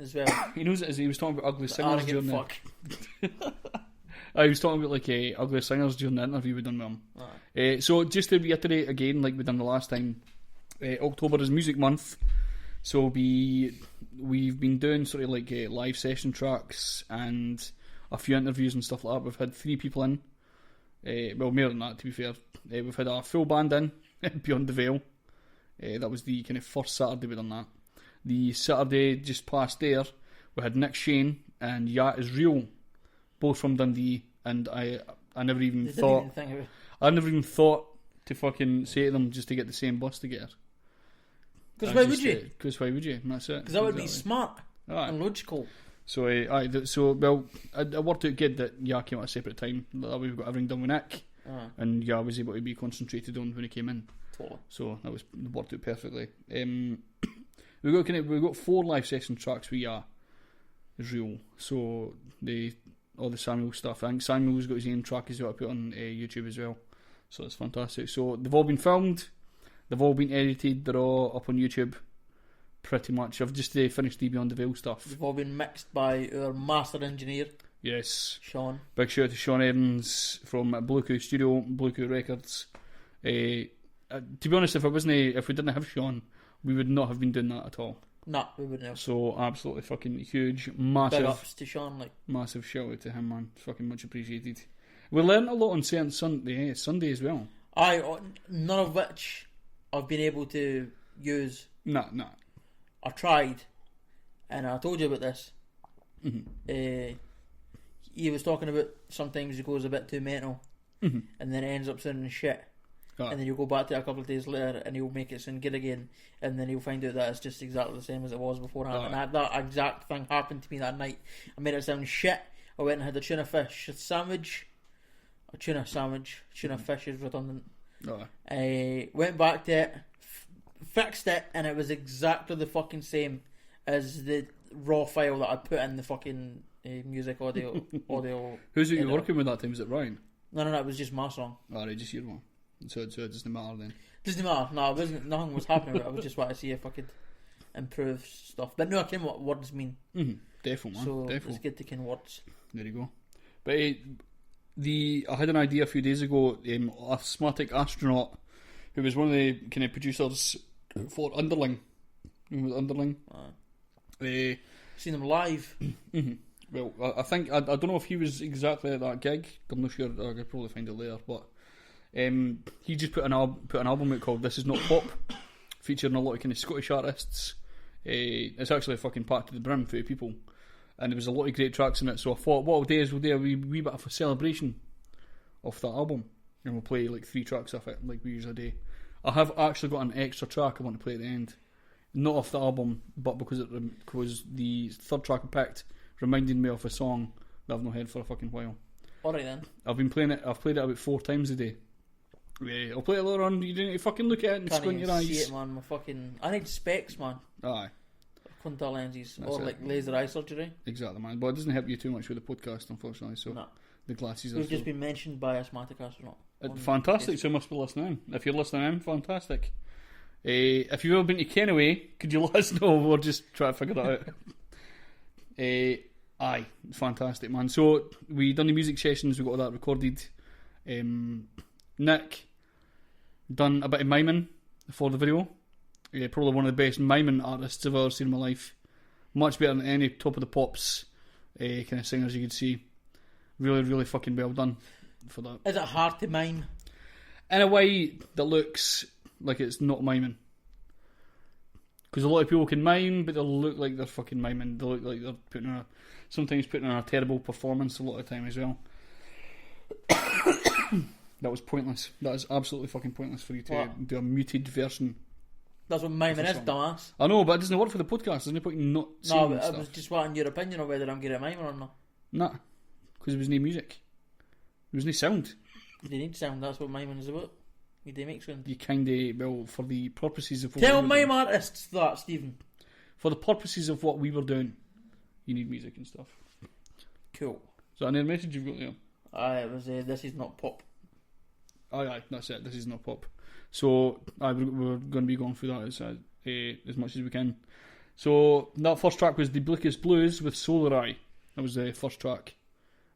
as well. He knows it as he was talking about ugly singers Arrogant during fuck. he was talking about like ugly singers during the interview we done with him. Right. So just to reiterate again, like we done the last time, October is Music Month, so we've been doing sort of like live session tracks and a few interviews and stuff like that. We've had 3 people in, well more than that to be fair. We've had a full band in Beyond the Veil. That was the kind of first Saturday we done that. The Saturday just past there, we had Nick Shane and Yacht Is Real, both from Dundee, and I never even They thought didn't even think of it. I never even thought to fucking say to them just to get the same bus together. Because why would you? Because why would you? And that's it. Because that would be smart Aye. and logical. So, it worked out good that Ya came at a separate time. That way we got everything done with Nick, and Ya was able to be concentrated on when he came in. Totally. So that worked out perfectly. We got 4 live session tracks with Ya Is Real. So all the Samuel stuff. I think Samuel's got his own track as well to put on YouTube as well. So it's fantastic. So they've all been filmed, they've all been edited, they're all up on YouTube. Pretty much. I've just finished the Beyond the Veil stuff. They've all been mixed by our master engineer, Yes. Sean. Big shout out to Sean Evans from Bluecoo Studio, Bluecoo Records. To be honest, if we didn't have Sean, we would not have been doing that at all. Nah, we wouldn't have. So absolutely fucking huge, Big massive, ups to Sean, like. massive shout out to him, man. It's fucking much appreciated. We learned a lot on certain Sunday as well. None of which I've been able to use. Nah. I tried, and I told you about this. Mm-hmm. He was talking about sometimes he goes a bit too mental, Mm-hmm. and then it ends up sounding shit. And then you go back to it a couple of days later, and he'll make it sound good again, and then he'll find out that it's just exactly the same as it was beforehand. And that exact thing happened to me that night. I made it sound shit. I went and had a tuna fish sandwich. Tuna fish is redundant. I went back to it, fixed it, and it was exactly the fucking same as the raw file that I put in the fucking music audio. Who's it you were working with that time? Was it Ryan? No, it was just my song. Alright, just your one. So it doesn't matter then. Doesn't matter. No, it wasn't. Nothing was happening. I was just wanting to see if I could improve stuff. But no, I came what words mean. Mm-hmm. Definitely, man. So Definitely. it's good to ken words. There you go. But I had an idea a few days ago. Asthmatic Astronaut, who was one of the kind of producers for Underling. Remember Underling? Seen them live. Mm-hmm. Well, I think I don't know if he was exactly at that gig. I'm not sure. I could probably find it later, but. He just put an album out called This Is Not Pop, featuring a lot of kind of Scottish artists. It's actually fucking packed to the brim for people, and there was a lot of great tracks in it. So I thought, what we'll do is we'll do a wee bit of a celebration of that album, and we'll play like 3 tracks of it, like we usually do. I have actually got an extra track I want to play at the end, not off the album, but because the third track I picked reminded me of a song that I've not heard for a fucking while. Alright then. I've been playing it. I've played it about 4 times a day. Yeah, I'll play it later on. You don't need to fucking look at it and Can't squint even your eyes. see it, man. I need specs, man. Aye, Contact lenses. That's or it. like laser eye surgery. exactly, man. But it doesn't help you too much with the podcast, unfortunately. So No. the glasses We've are just been mentioned by Asthmatic Astronaut. fantastic. So you must be listening. If you're listening in, fantastic. If you've ever been to Kenaway, could you let us know? We'll just try to figure that out. Aye, fantastic, man. So we done the music sessions. We got all that recorded. Nick done a bit of miming for the video. Probably one of the best miming artists I've ever seen in my life. Much better than any Top of the Pops kind of singers you could see. Really, really fucking well done for that. Is it hard to mime? In a way that looks like it's not miming. Because a lot of people can mime, but they'll look like they're fucking miming. They look like they're sometimes putting on a terrible performance a lot of the time as well. That was pointless. That is absolutely fucking pointless for you to do a muted version. That's what miming is, dumbass. I know, but it doesn't work for the podcast. There's no point in not saying No, but stuff. I was just wanting your opinion on whether I'm good at miming or not. Nah, because there was no music. There was no sound. You need sound, that's what miming is about. You do make sound. You kind of, for the purposes of what Tell we were mime doing, artists that, Stephen. for the purposes of what we were doing, you need music and stuff. Cool. So any message you've got there? It was, this is not pop. Aye, that's it. This is not pop. So we're going to be going through that as much as we can. So that first track was the Bleakest Blues with Solareye. That was the first track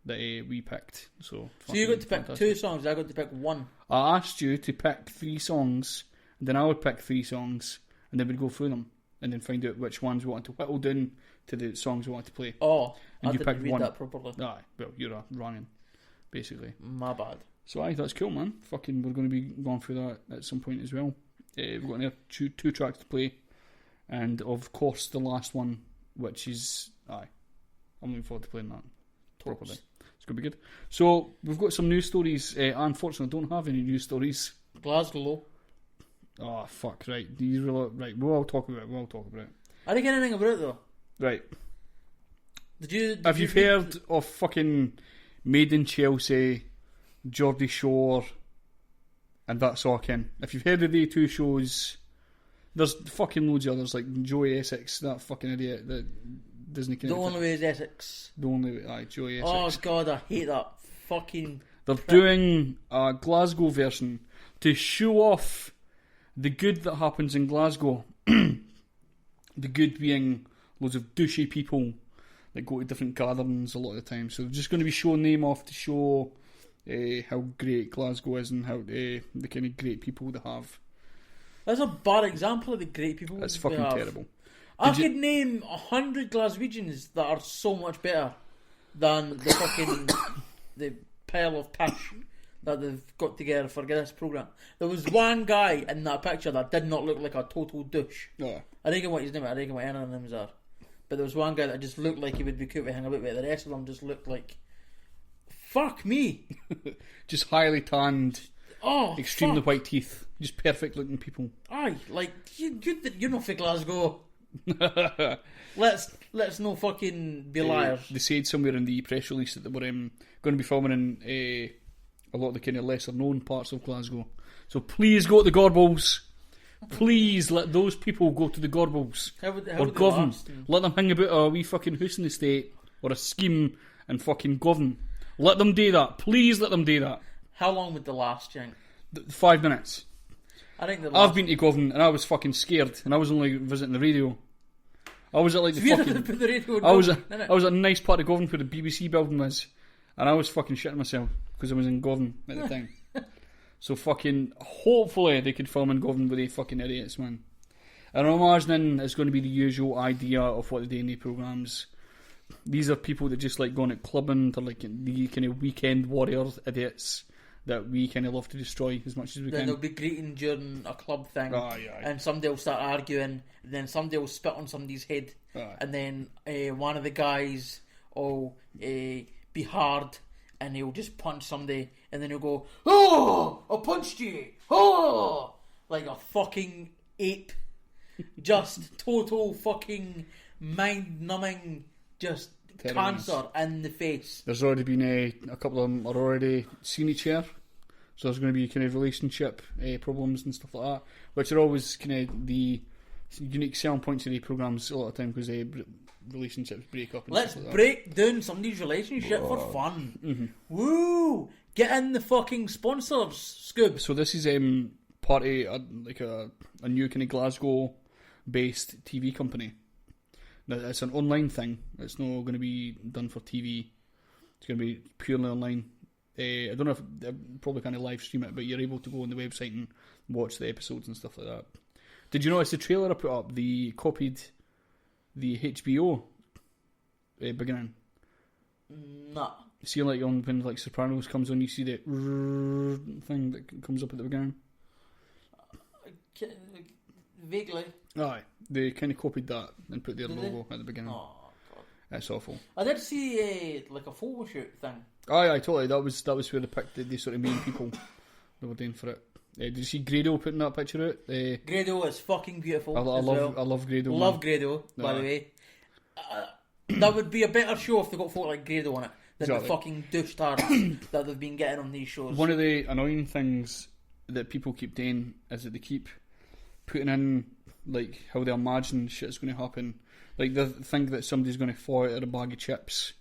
that we picked. So you got to pick fantastic. 2 songs. I got to pick 1. I asked you to pick 3 songs, and then I would pick 3 songs, and then we'd go through them, and then find out which ones we wanted to whittle down to the songs we wanted to play. Oh, and I you didn't picked read one. that properly. Aye, well, you're a running, basically. My bad. So aye, that's cool, man. Fucking, we're going to be going through that at some point as well. We've got 2 tracks to play, and of course the last one, which is I'm looking forward to playing that properly. It's going to be good. So we've got some news stories. I unfortunately don't have any news stories. Glasgow. Oh fuck! Right, right. We'll talk about it. I didn't get anything about it though. Right. Have you heard of fucking Made in Chelsea, Geordie Shore, and that's all I can? If you've heard of the 2 shows, there's fucking loads of others like Joey Essex, that fucking idiot that doesn't. The only way is Essex. The only way, aye, Joey Essex. Oh god, I hate that fucking. They're doing a Glasgow version to show off the good that happens in Glasgow. The good being loads of douchey people that go to different gatherings a lot of the time. So they're just going to be showing them off to show how great Glasgow is and how the kind of great people they have. That's a bad example of the great people. That's fucking terrible. I could name 100 Glaswegians that are so much better than the fucking the pile of pish that they've got together for this programme. There was one guy in that picture that did not look like a total douche. No. I don't know what his name is. I don't know what any of them are. But there was one guy that just looked like he would be cool to hang about with. The rest of them just looked like, fuck me. Just highly tanned, extremely fuck. white teeth, just perfect looking people. Aye, like you're not for Glasgow. Let's no fucking be liars. They said somewhere in the press release that they were going to be filming in a lot of the kind of lesser known parts of Glasgow. So please go to the Gorbals. Please let those people go to the Gorbals. Or govern. Let them hang about a wee fucking house in the state or a scheme and fucking govern. Let them do that. Please let them do that. How long would the last, Jank? 5 minutes. I think I've been to Govan and I was fucking scared and I was only visiting the radio. I was at like the fucking. I was at a nice part of Govan where the BBC building was, and I was fucking shitting myself because I was in Govan at the time. So fucking hopefully they could film in Govan with the fucking idiots, man. And I'm imagining it's going to be the usual idea of what they do in the programmes. These are people that just like going at clubbing. They're like the kind of weekend warrior idiots that we kind of love to destroy as much as we can. Then they'll be greeting during a club thing, and somebody will start arguing, and then somebody will spit on somebody's head, and then one of the guys will be hard, and he'll just punch somebody, and then he'll go, "Oh, I punched you! Oh!" Like a fucking ape. Just total fucking mind-numbing, just cancer in the face. There's already been a couple of them are already seen each other, so there's going to be kind of relationship problems and stuff like that, which are always kind of the unique selling points of the programmes a lot of time because relationships break up. And Let's stuff like break down somebody's relationship for fun. Mm-hmm. Woo! Get in the fucking sponsors, Scoob. So this is part of a new kind of Glasgow-based TV company. It's an online thing. It's not going to be done for TV. It's going to be purely online. I don't know if they probably kind of live stream it, but you're able to go on the website and watch the episodes and stuff like that. Did you notice the trailer I put up? They copied the HBO beginning. No. See, like when like Sopranos comes on, you see the thing that comes up at the beginning. Vaguely. Aye, they kind of copied that and put their logo at the beginning. Oh god, that's awful. I did see like a photo shoot thing. Aye, totally. That was where they picked the sort of main people that were doing for it. Did you see Grado putting that picture out? Grado is fucking beautiful. I love Grado. Love Grado, by the way. That would be a better show if they got folk like Grado on it than the fucking douche stars that they've been getting on these shows. One of the annoying things that people keep doing is that they keep putting in like how they imagine shit's going to happen. Like they think that somebody's going to fall out of a bag of chips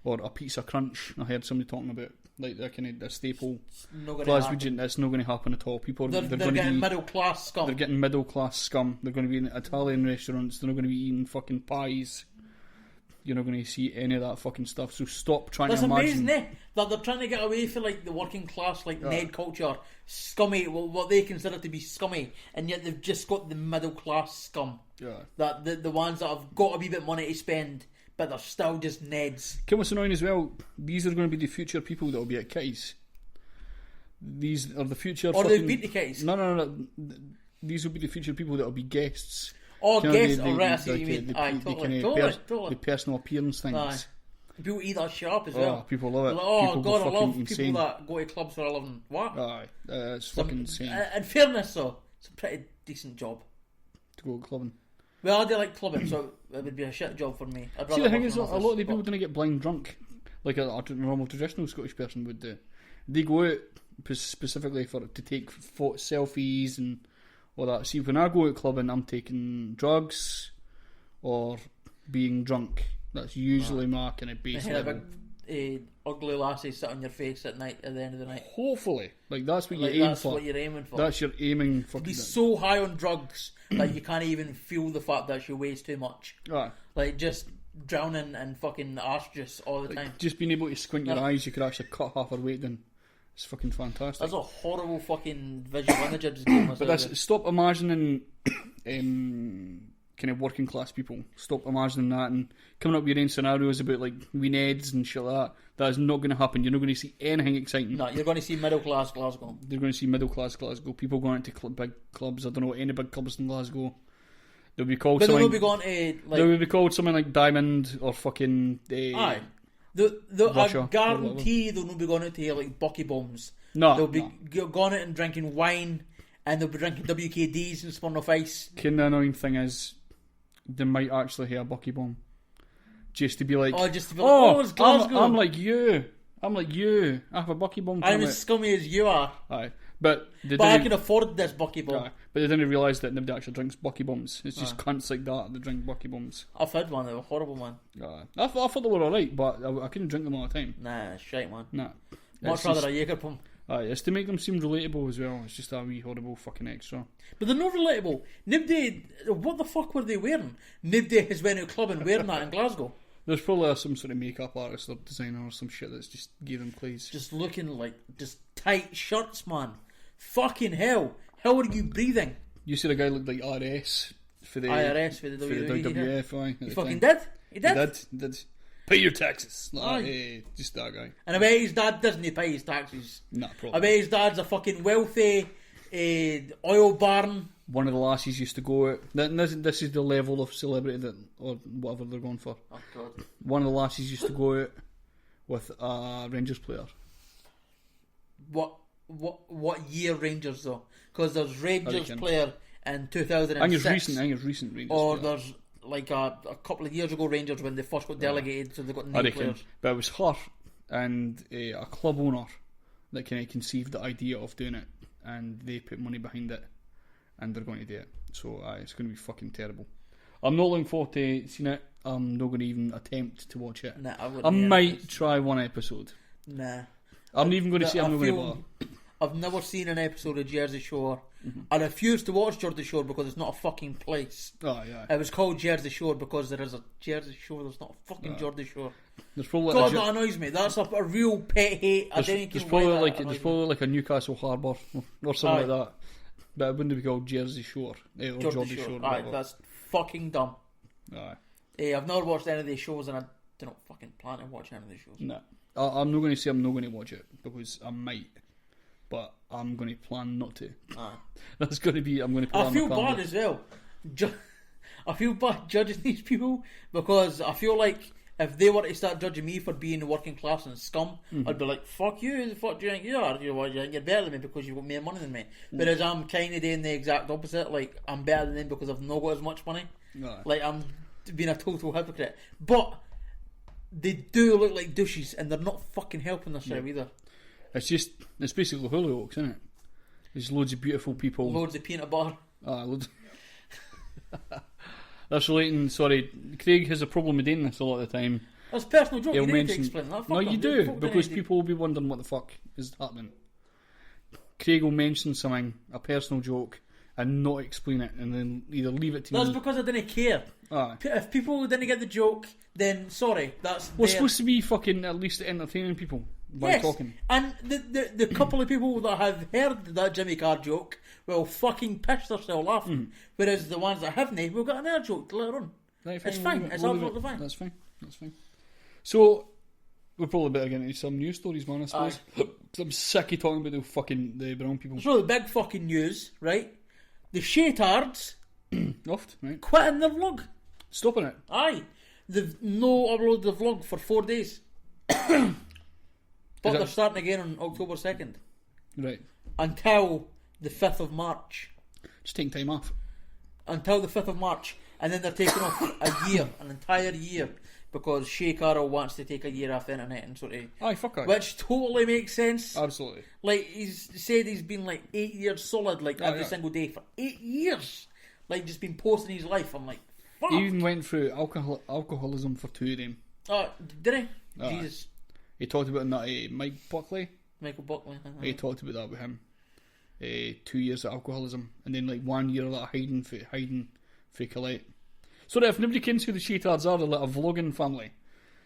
or a pizza crunch. I heard somebody talking about like the kind of a staple Not gonna Glaswegian. That's not going to happen at all. People they're going to getting be middle class scum. They're getting middle class scum. They're going to be in Italian restaurants. They're not going to be eating fucking pies. You're not going to see any of that fucking stuff. So stop trying That's to imagine. amazing, eh? That they're trying to get away from like the working class, like Ned culture, scummy, well, what they consider to be scummy, and yet they've just got the middle class scum. Yeah. That the ones that have got a wee bit of money to spend, but they're still just Neds. Come what's annoying as well? These are going to be the future people that will be at kitties. These are the future. Or fucking... they've beat the kitties. No. These will be the future people that will be guests. Oh, You know, guests, they- right, I they- see what you they- mean. they- Aye, they totally, kinda totally. The personal appearance things. Aye. People eat that shit up as well. Oh, people love it. Like, oh People go God, I fucking love insane. people that go to clubs for a living. What? Aye, it's fucking insane In fairness, though, it's a pretty decent job. to go clubbing. Well, I do like clubbing, so it would be a shit job for me. I'd See, rather the thing work is, in a an office, lot of the people but- don't get blind drunk like a normal traditional Scottish person would do. They go out specifically to take selfies and all that. See, when I go out clubbing, I'm taking drugs or being drunk. That's usually my kind of base They had a level. big ugly lassie sit on your face at night at the end of the night. Hopefully, like that's what Like, you aim that's for. what you're aiming for. That's your aiming for. Be so high on drugs that you can't even feel the fact that she weighs too much. Aye. Like just drowning in fucking arse juice all the time. Just being able to squint your Yeah. eyes, you could actually cut half her weight down. It's fucking fantastic. That's a horrible fucking visual image I just gave myself. But that's, stop imagining kind of working class people. Stop imagining that and coming up with your own scenarios about like wee Neds and shit like that. That is not going to happen. You're not going to see anything exciting. No, you're going to see middle class Glasgow. You're going to see middle class Glasgow. People going into big clubs. I don't know any big clubs in Glasgow. They'll be called But they something. will be going to like. They will be called something like Diamond or fucking. Aye. Russia, I guarantee they'll not be going out to like Bucky Bombs. No, They'll be going out and drinking wine, and they'll be drinking WKDs and Smirnoff Ice. The annoying thing is, they might actually hear a Bucky Bomb. Just to be like, Just to be like, it's Glasgow. I'm like you. I have a Bucky Bomb. I'm permit. as scummy as you are. Aye. But I can afford this Bucky Bomb. Aye. But they didn't realise that nobody actually drinks Bucky Bombs. It's just cunts like that that drink Bucky Bombs. I've had one, they were horrible, man. Aye. I thought they were alright, but I couldn't drink them all the time. Nah, it's shite, man. Nah. Much It's rather just- a Jaeger pump. Aye, it's to make them seem relatable as well. It's just a wee horrible fucking extra. But they're not relatable. Nobody, what the fuck were they wearing? Nobody has went out clubbing wearing that in Glasgow. There's probably some sort of makeup artist or designer or some shit that's just gave them clothes. Just looking like, just tight shirts, man. Fucking hell. How are you breathing? You said a guy looked like RS for the IRS for the for the WWE. WWF. Aye, He fucking did. He did. He did. Pay your taxes. Like, Aye. just that guy. And I bet his dad doesn't pay his taxes. Nah, I probably. bet his dad's a fucking wealthy oil baron. One of the lassies used to go out. This is the level of celebrity that, or whatever they're going for. Oh God. One of the lassies used to go out with a Rangers player. What year Rangers though? Because there's Rangers Hurricane. player in 2006. I think it's recent Rangers Or player. there's like a couple of years ago Rangers when they first got delegated, so they got I nine reckon. players. But it was her and a club owner that kind of conceived the idea of doing it, and they put money behind it, and they're going to do it. So it's going to be fucking terrible. I'm not looking forward to seeing it. I'm not going to even attempt to watch it. Nah, I wouldn't. I might try one episode. Nah. I'm not even going to say I'm not going to feel- bother. I've never seen an episode of Jersey Shore. Mm-hmm. I refuse to watch Jersey Shore because it's not a fucking place. Oh yeah. It was called Jersey Shore because there is a Jersey Shore. There's not a fucking Jersey Shore. There's probably God, that annoys me. That's a real pet hate. there's probably like a Newcastle Harbour or something like that. But it wouldn't be called Jersey Shore or Geordie Shore. Aye, whatever. that's fucking dumb. Aye. I've never watched any of these shows, and I do not fucking plan to watch any of these shows. No, I'm not going to say I'm not going to watch it because I might, but I'm going to plan not to. Aye. That's going to be. I'm going to. Put I feel bad as well. I feel bad judging these people because I feel like if they were to start judging me for being working class and scum, I'd be like, "Fuck you! Who the fuck do you think you are? You think you're better than me because you've got more money than me." Whereas I'm kind of doing the exact opposite. Like I'm better than them because I've not got as much money. Aye. Like I'm being a total hypocrite. But they do look like douches, and they're not fucking helping themselves either. It's basically Hollyoaks, isn't it? There's loads of beautiful people. Loads of peanut butter. Loads. That's relating. Sorry, Craig has a problem with doing this a lot of the time. That's a personal joke. he'll You need to mention... explain that. Fuck No, them. you do, Fuck because them. people will be wondering what the fuck is happening. Craig will mention something, a personal joke, and not explain it, and then either leave it to That's me... because I didn't care. Aye. If people didn't get the joke, then sorry, that's We're their... supposed to be fucking at least entertaining people by Yes, talking. and the couple of people that have heard that Jimmy Carr joke will fucking piss themselves laughing, whereas the ones that haven't will get another joke later on. Right, It's fine. It's absolutely fine. That's fine. That's fine. So, we're probably better getting into some news stories, man, I suppose. 'Cause I'm sick of talking about the brown people. So the big fucking news, right? The shatards Oft, right? quitting their vlog. Stopping it. Aye. They've no uploaded the vlog for 4 days. But they're starting again on October 2nd. Right. Until the 5th of March. Just taking time off. Until the 5th of March. And then they're taking off a year, an entire year. Because Shay Carroll wants to take a year off the internet and sort of... Aye, fuck it. Which totally makes sense. Absolutely. Like, he's said he's been like 8 years solid, like every single day for 8 years. Like, just been posting his life. I'm like, fuck. He even went through alcoholism for 2 of them. Did he? Aye. Jesus. He talked about that, Mike Buckley. Michael Buckley. He talked about that with him. 2 years of alcoholism, and then like 1 year of that hiding for Colette. So that if nobody can see who the Sheetards are, they're like a vlogging family.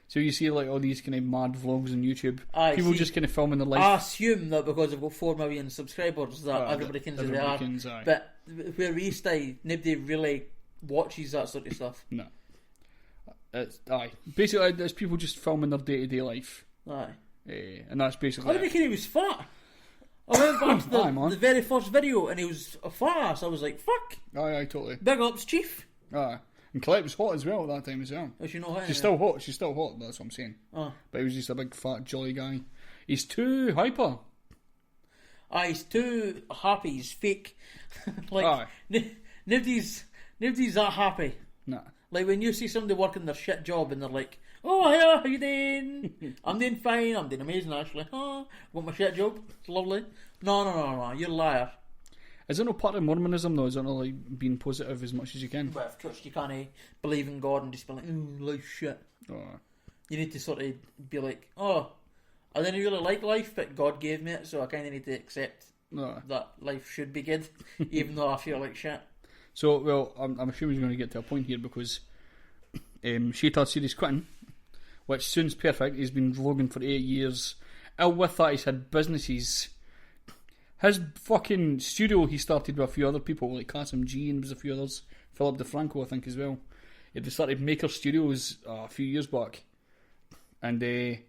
So you see like all these kind of mad vlogs on YouTube. People just kind of filming their life. I assume that because they've got 4 million subscribers that everybody can see they are. Aye. But where we stay, nobody really watches that sort of stuff. No. Aye. Basically, it's people just filming their day-to-day life. Aye. And that's basically I didn't think he was fat. I went back to the very first video and he was a fat ass. I was like, fuck. Aye, totally. Big ups, Chief. Aye. And Colette was hot as well at that time as well. Oh, she not hot. She's still hot, that's what I'm saying. Oh. But he was just a big fat jolly guy. He's too hyper. Aye, he's too happy, he's fake. Like, nobody's that happy. Nah. Like when you see somebody working their shit job and they're like, oh, yeah, how you doing? I'm doing fine, I'm doing amazing actually. Oh, got my shit job, it's lovely. No, you're a liar. Is it no part of Mormonism though? Is it not like being positive as much as you can? But of course you can't believe in God and just be like, life's shit. Oh. You need to sort of be like, oh, I didn't really like life, but God gave me it, so I kind of need to accept that life should be good, even though I feel like shit. So, well, I'm assuming he's going to get to a point here because Sheetard said he's quitting, which sounds perfect. He's been vlogging for 8 years. With that, he's had businesses. His fucking studio he started with a few other people, like Kasim G and there's a few others. Philip DeFranco, I think, as well. They started Maker Studios a few years back. And they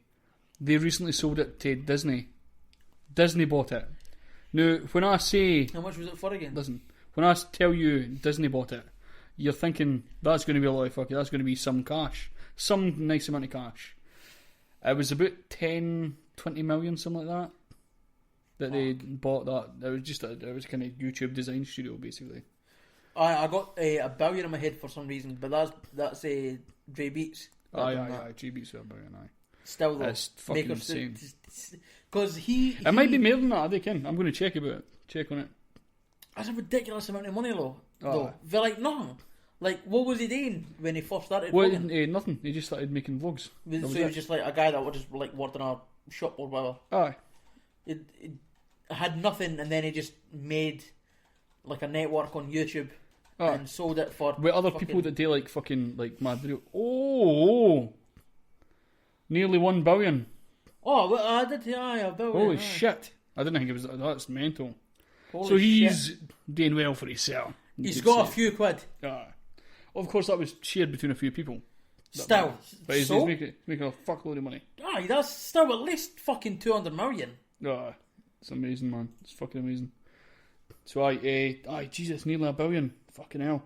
recently sold it to Disney. Disney bought it. Now, when I say... How much was it for again? Listen, when I tell you Disney bought it, you're thinking, that's going to be a lot of fucking... That's going to be some cash. Some nice amount of cash. It was about 10, 20 million, something like that they bought that. It was kind of YouTube design studio, basically. I got a billion in my head for some reason, but that's Dre Beats. Aye, Dre Beats with a billion, aye. Still though, it's fucking insane. Because it might be more than that, I can. I'm going to check on it. That's a ridiculous amount of money, though. They're like, nothing. Like, what was he doing when he first started vlogging? Nothing. He just started making vlogs. So he was just like a guy that would just like worked in a shop or whatever. Aye. It had nothing, and then he just made like a network on YouTube and sold it for. With other people that do like fucking like mad video. Oh, nearly 1 billion. Oh, well, I did. Yeah, a billion. Holy shit! I didn't think it was. That's mental. Holy so he's shit. Doing well for himself. He's got a few quid. Of course, that was shared between a few people. Still, but he's making a fuckload of money. That's still at least fucking 200 million. It's amazing, man. It's fucking amazing. So Jesus, nearly 1 billion. Fucking hell,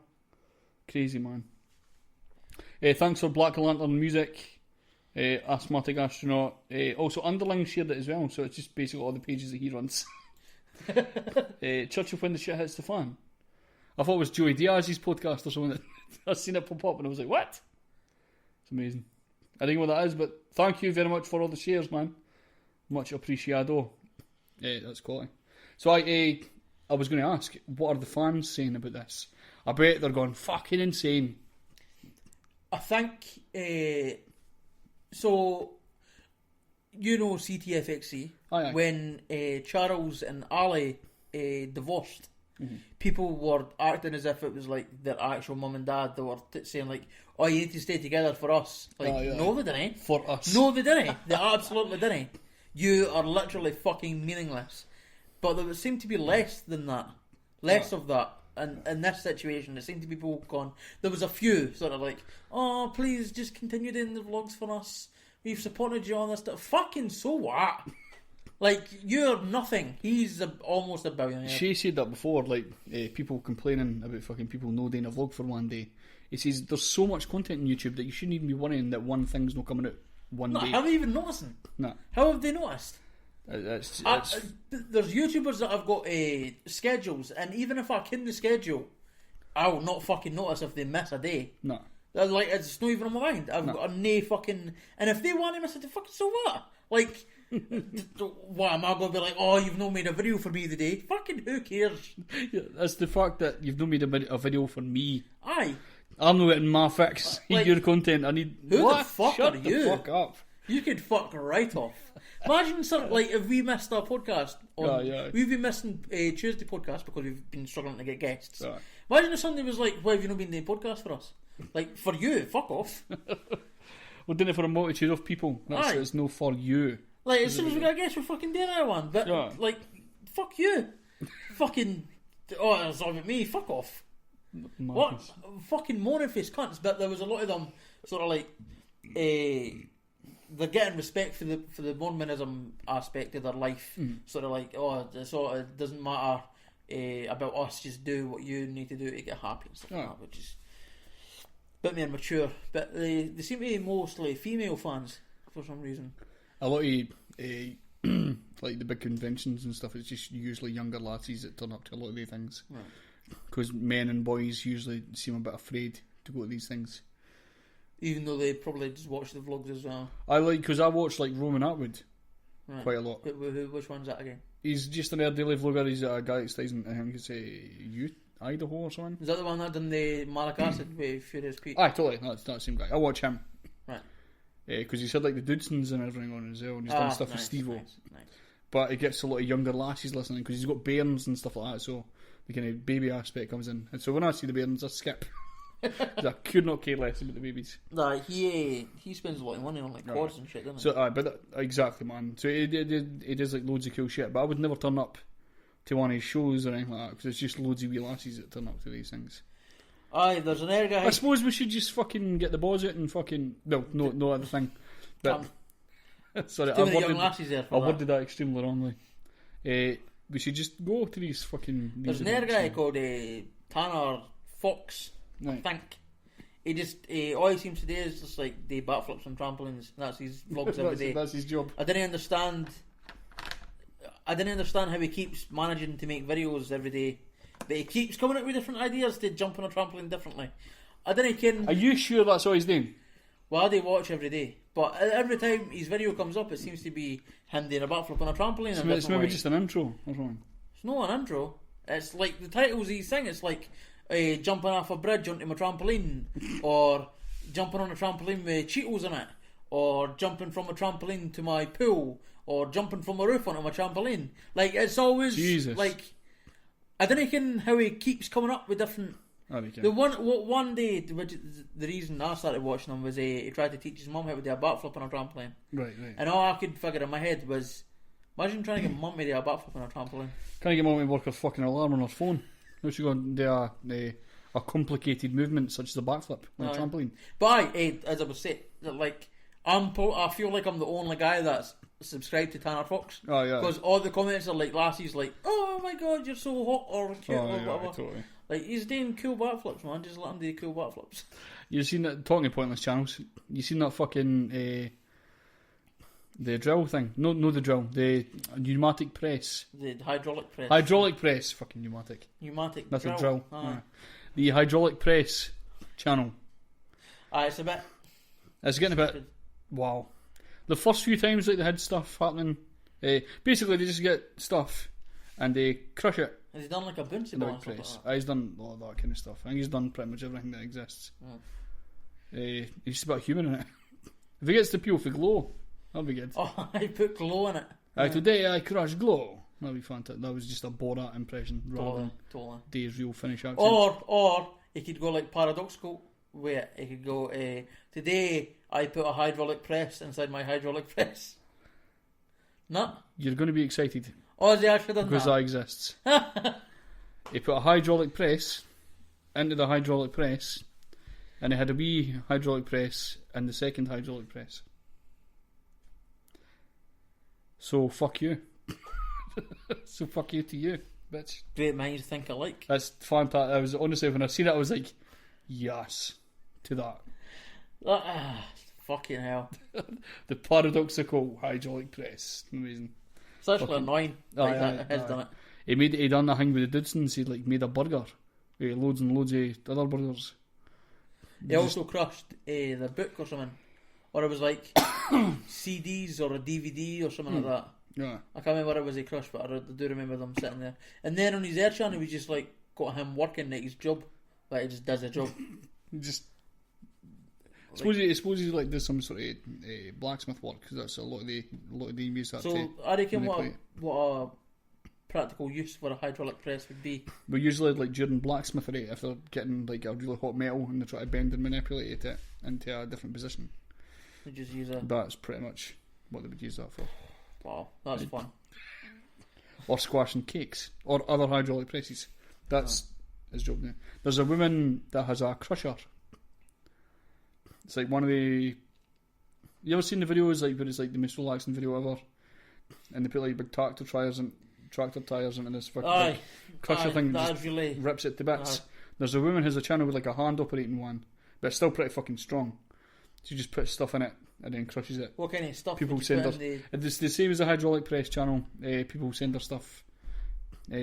crazy, man. Thanks for Black Lantern Music, Asthmatic Astronaut. Also, Underling shared it as well. So it's just basically all the pages that he runs. Church of When the Shit Hits the Fan. I thought it was Joey Diaz's podcast or something. I seen it pop up and I was like, what? It's amazing. I don't know what that is, but thank you very much for all the shares, man. Much appreciado. That's quality. So I was going to ask, what are the fans saying about this? I bet they're going fucking insane. I think So, you know CTFXC, when Charles and Ali divorced, people were acting as if it was like their actual mum and dad. They were saying like, "Oh, you need to stay together for us." Like, no, they didn't. For us. No, they didn't. They absolutely didn't. You are literally fucking meaningless. But there would seem to be less than that. Less of that. And in this situation, there seemed to be people gone. There was a few sort of like, "Oh, please just continue doing the vlogs for us. We've supported you on this stuff." Fucking so what? Like, you're nothing. He's almost a billionaire. She said that before, like, people complaining about fucking people no doing a vlog for one day. He says there's so much content on YouTube that you shouldn't even be worrying that one thing's not coming out one day. How are they even noticing? No. How have they noticed? It's there's YouTubers that have got schedules, and even if I can the schedule, I will not fucking notice if they miss a day. No. Like, it's not even on my mind. I've got a nay fucking... And if they want to miss it, fucking so what? Like, what, am I going to be like, "Oh, you've not made a video for me today"? Fucking who cares? Yeah, that's the fact that you've not made a video for me. Aye. I'm not getting my fix. Like, your content. I need... Who what? the fuck Shut are the you? fuck up. You could fuck right off. Imagine something like if we missed our podcast on, we've been missing a Tuesday podcast because we've been struggling to get guests. Yeah. Imagine if somebody was like, "Why have you not been doing podcast for us?" Like, for you, fuck off. We're doing it for a multitude of people. It's no for you. Like, as soon as we got a guest, we're fucking doing that one. But like, fuck you. Fucking, oh, it's all about me. Fuck off. What fucking mono-faced cunts. But there was a lot of them sort of like, they're getting respect for the Mormonism aspect of their life. Sort of like, "Oh, it doesn't matter about us, just do what you need to do to get happy," and stuff like that, which is a bit more mature. But they seem to be mostly female fans for some reason. A lot of like the big conventions and stuff, it's just usually younger lassies that turn up to a lot of these things. Because men and boys usually seem a bit afraid to go to these things. Even though they probably just watch the vlogs as well. Because I watch like Roman Atwood quite a lot. Which one's that again? He's just an daily vlogger. He's a guy that stays in, I think it's Idaho or something. Is that the one that done the malic acid with Furious Pete? Aye, totally. That's the same guy. I watch him. Right. Because he's had like the Dudesons and everything on as well, and he's done stuff with Steve-O. Nice. But it gets a lot of younger lassies listening because he's got bairns and stuff like that, so the kind of baby aspect comes in. And so when I see the bairns, I skip. I could not care less about the babies. Nah, he spends a lot of money on like quads and shit, doesn't he? So, exactly, man. So he does like loads of cool shit, but I would never turn up to one of his shows or anything like that because it's just loads of wee lassies that turn up to these things. Aye, there's an air guy. I suppose we should just fucking get the balls out and fucking... Well, no other thing. But, sorry, I worded that extremely wrongly. We should just go to these fucking... There's an air guy called Tanner Fox, I think. He just... all he seems to do is just like the backflips on trampolines. That's his vlogs every day. That's his job. I didn't understand how he keeps managing to make videos every day. But he keeps coming up with different ideas to jump on a trampoline differently. I didn't care. Are you sure that's all he's doing? Well, I do watch every day. But every time his video comes up, it seems to be him doing a backflip on a trampoline. It's maybe just an intro or something. It's not an intro. It's like the titles he's saying. It's like jumping off a bridge onto my trampoline, or jumping on a trampoline with Cheetos in it, or jumping from a trampoline to my pool, or jumping from a roof onto my trampoline. Like, it's always like... I don't know how he keeps coming up with different... The one day, the reason I started watching him was he tried to teach his mum how to do a backflip on a trampoline. Right. And all I could figure in my head was, imagine trying to get mum to do a backflip on a trampoline. Can I get mum to work a fucking alarm on her phone? No, she's going to do a complicated movement such as a backflip on a trampoline. But as I was saying, like, I feel like I'm the only guy that's subscribed to Tanner Fox. Oh yeah. Because all the comments are like lassies like, "Oh my god, you're so hot," or cute, or whatever. Totally. Like, he's doing cool backflips, man. Just let him do cool backflips. You've seen that, talking of pointless channels, you seen that fucking the drill thing? No, the drill. The pneumatic press. The hydraulic press. Hydraulic press. Fucking pneumatic. That's drill. A drill. Yeah. The hydraulic press channel. It's a bit... It's getting a bit... Wow. The first few times like they had stuff happening, basically they just get stuff and they crush it. Has he done like a bouncy ball and stuff like that? He's done all that kind of stuff. I think he's done pretty much everything that exists. He's just about human in it. If it gets the peel for glow, that'll be good. Oh, I put glow in it. Today I crush glow. That'll be fantastic. That was just a Borat impression rather than Dave's real Finnish accent. Or he could go like paradoxical. Wait, he could go, today I put a hydraulic press inside my hydraulic press. No? You're going to be excited. Oh, has he actually done because that exists. He put a hydraulic press into the hydraulic press, and he had a wee hydraulic press in the second hydraulic press. So fuck you. So fuck you to you, bitch. Great minds think alike. That's fantastic. I was honestly, when I seen it, I was like, yes to that. Fucking hell. The paradoxical hydraulic press. Amazing. It's actually annoying. Has done it. He done that thing with the Dudesons. He like made a burger with loads and loads of other burgers. He also crushed the book or something, or it was like CDs or a DVD or something like that. Yeah, I can't remember what it was he crushed, but I do remember them sitting there. And then on his air channel, we just like got him working at his job, like he just does a job. Just. I suppose he like does some sort of blacksmith work, because that's a lot of the use that. So I reckon what a practical use for a hydraulic press would be. But usually, like during blacksmithery, if they're getting like a really hot metal and they try to bend and manipulate it into a different position, they just use a. That's pretty much what they would use that for. Wow, that's fun. Or squashing cakes or other hydraulic presses. That's his job now. There's a woman that has a crusher. It's like one of the. You ever seen the videos like where it's like the most relaxing video ever, and they put like big tractor tires into this fucking crusher thing that just really rips it to bits. There's a woman who has a channel with like a hand operating one, but it's still pretty fucking strong. She just puts stuff in it and then crushes it. What kind of stuff? People send her. It's the same as a hydraulic press channel. People send her stuff.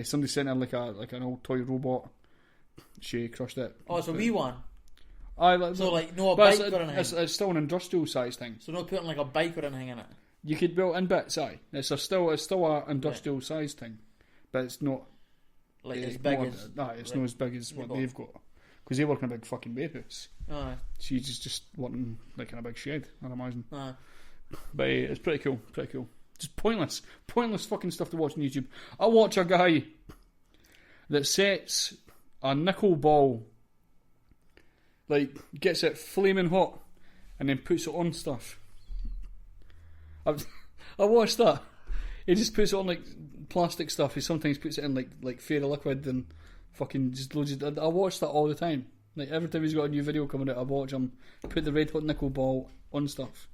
Somebody sent her like an old toy robot. She crushed it. Oh, it's a wee one. So like no a bike or anything. It's still an industrial size thing. So not putting like a bike or anything in it. You could build in bits. It's still an industrial size thing, but it's not like as big as. It's not as big as what they've got, because they work in a big fucking warehouse. She's just working like in a big shed, I'd imagine. But it's pretty cool. Just pointless fucking stuff to watch on YouTube. I watch a guy that sets a nickel ball, like gets it flaming hot, and then puts it on stuff. I watched that. He just puts it on like plastic stuff. He sometimes puts it in like fairy liquid and fucking just loads of. I watch that all the time. Like every time he's got a new video coming out, I watch him put the red hot nickel ball on stuff.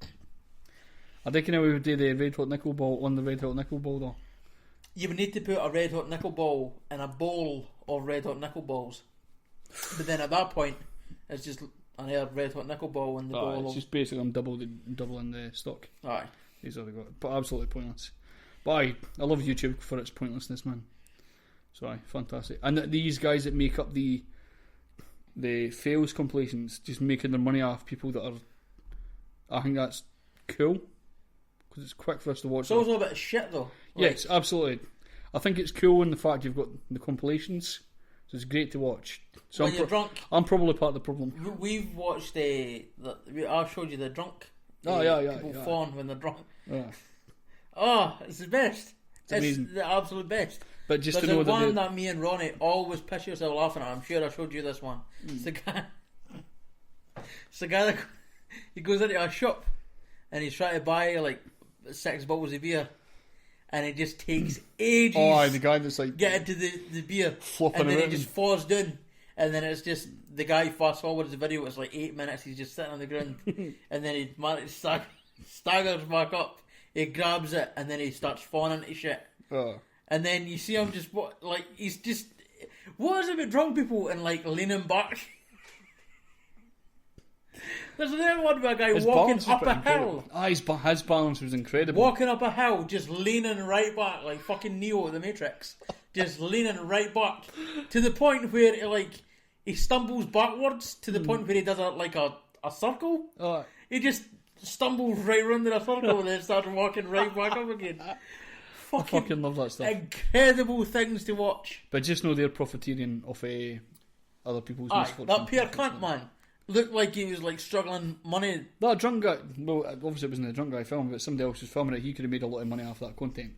I reckon we would do the red hot nickel ball on the red hot nickel ball though. You would need to put a red hot nickel ball in a bowl of red hot nickel balls, but then at that point, it's just an red hot nickel ball in the bowl. It's just basically I'm doubling the stock. Aye. He's already got it. But absolutely pointless. But I love YouTube for its pointlessness, man. So fantastic. And these guys that make up the fails compilations, just making their money off people that are. I think that's cool, because it's quick for us to watch. It's also a bit of shit though. Yes, absolutely. I think it's cool in the fact you've got the compilations, so it's great to watch. So when you're drunk, I'm probably part of the problem. We've watched I showed you the drunk. People fawn when they're drunk. Yeah. Oh, it's the best. It's amazing. The absolute best. But just There's to know one that me and Ronnie always piss yourself laughing at. I'm sure I showed you this one. It's the guy. It's the guy that he goes into a shop and he's trying to buy like 6 bottles of beer, and it just takes ages. Oh, the guy that's like get into the beer, flopping and then around. he just falls down. And then it's just the guy fast forwards the video. It's like 8 minutes. He's just sitting on the ground, and then he staggers back up. He grabs it, and then he starts falling into shit. And then you see him just he's just. What is it with drunk people and like leaning back? There's another one with a guy walking up a hill. His balance was incredible. Walking up a hill, just leaning right back, like fucking Neo at the Matrix. Just leaning right back to the point where he stumbles backwards to the point where he does a circle. He just stumbles right around in a circle and then starts walking right back up again. I fucking love that stuff. Incredible things to watch. But just know they're profiteering off other people's misfortune. That pure cunt, man. looked like he was like struggling money. That drunk guy, well, obviously it wasn't a drunk guy film, but somebody else was filming it. He could have made a lot of money off that content.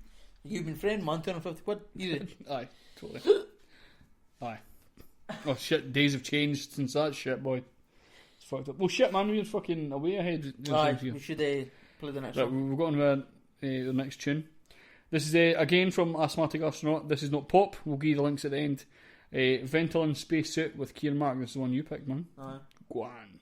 Human friend, man, 250 quid. Easy. Aye, totally. Aye. Oh shit, days have changed since that shit, boy. It's fucked up. Well, shit, man, we're fucking away ahead. Aye, we should play the next one. We've got on the next tune. This is again from Asthmatic Astronaut. This is not pop. We'll give you the links at the end. Ventolin Spacesuit with Ciaran Mark. This is the one you picked, man. Aye. Go on.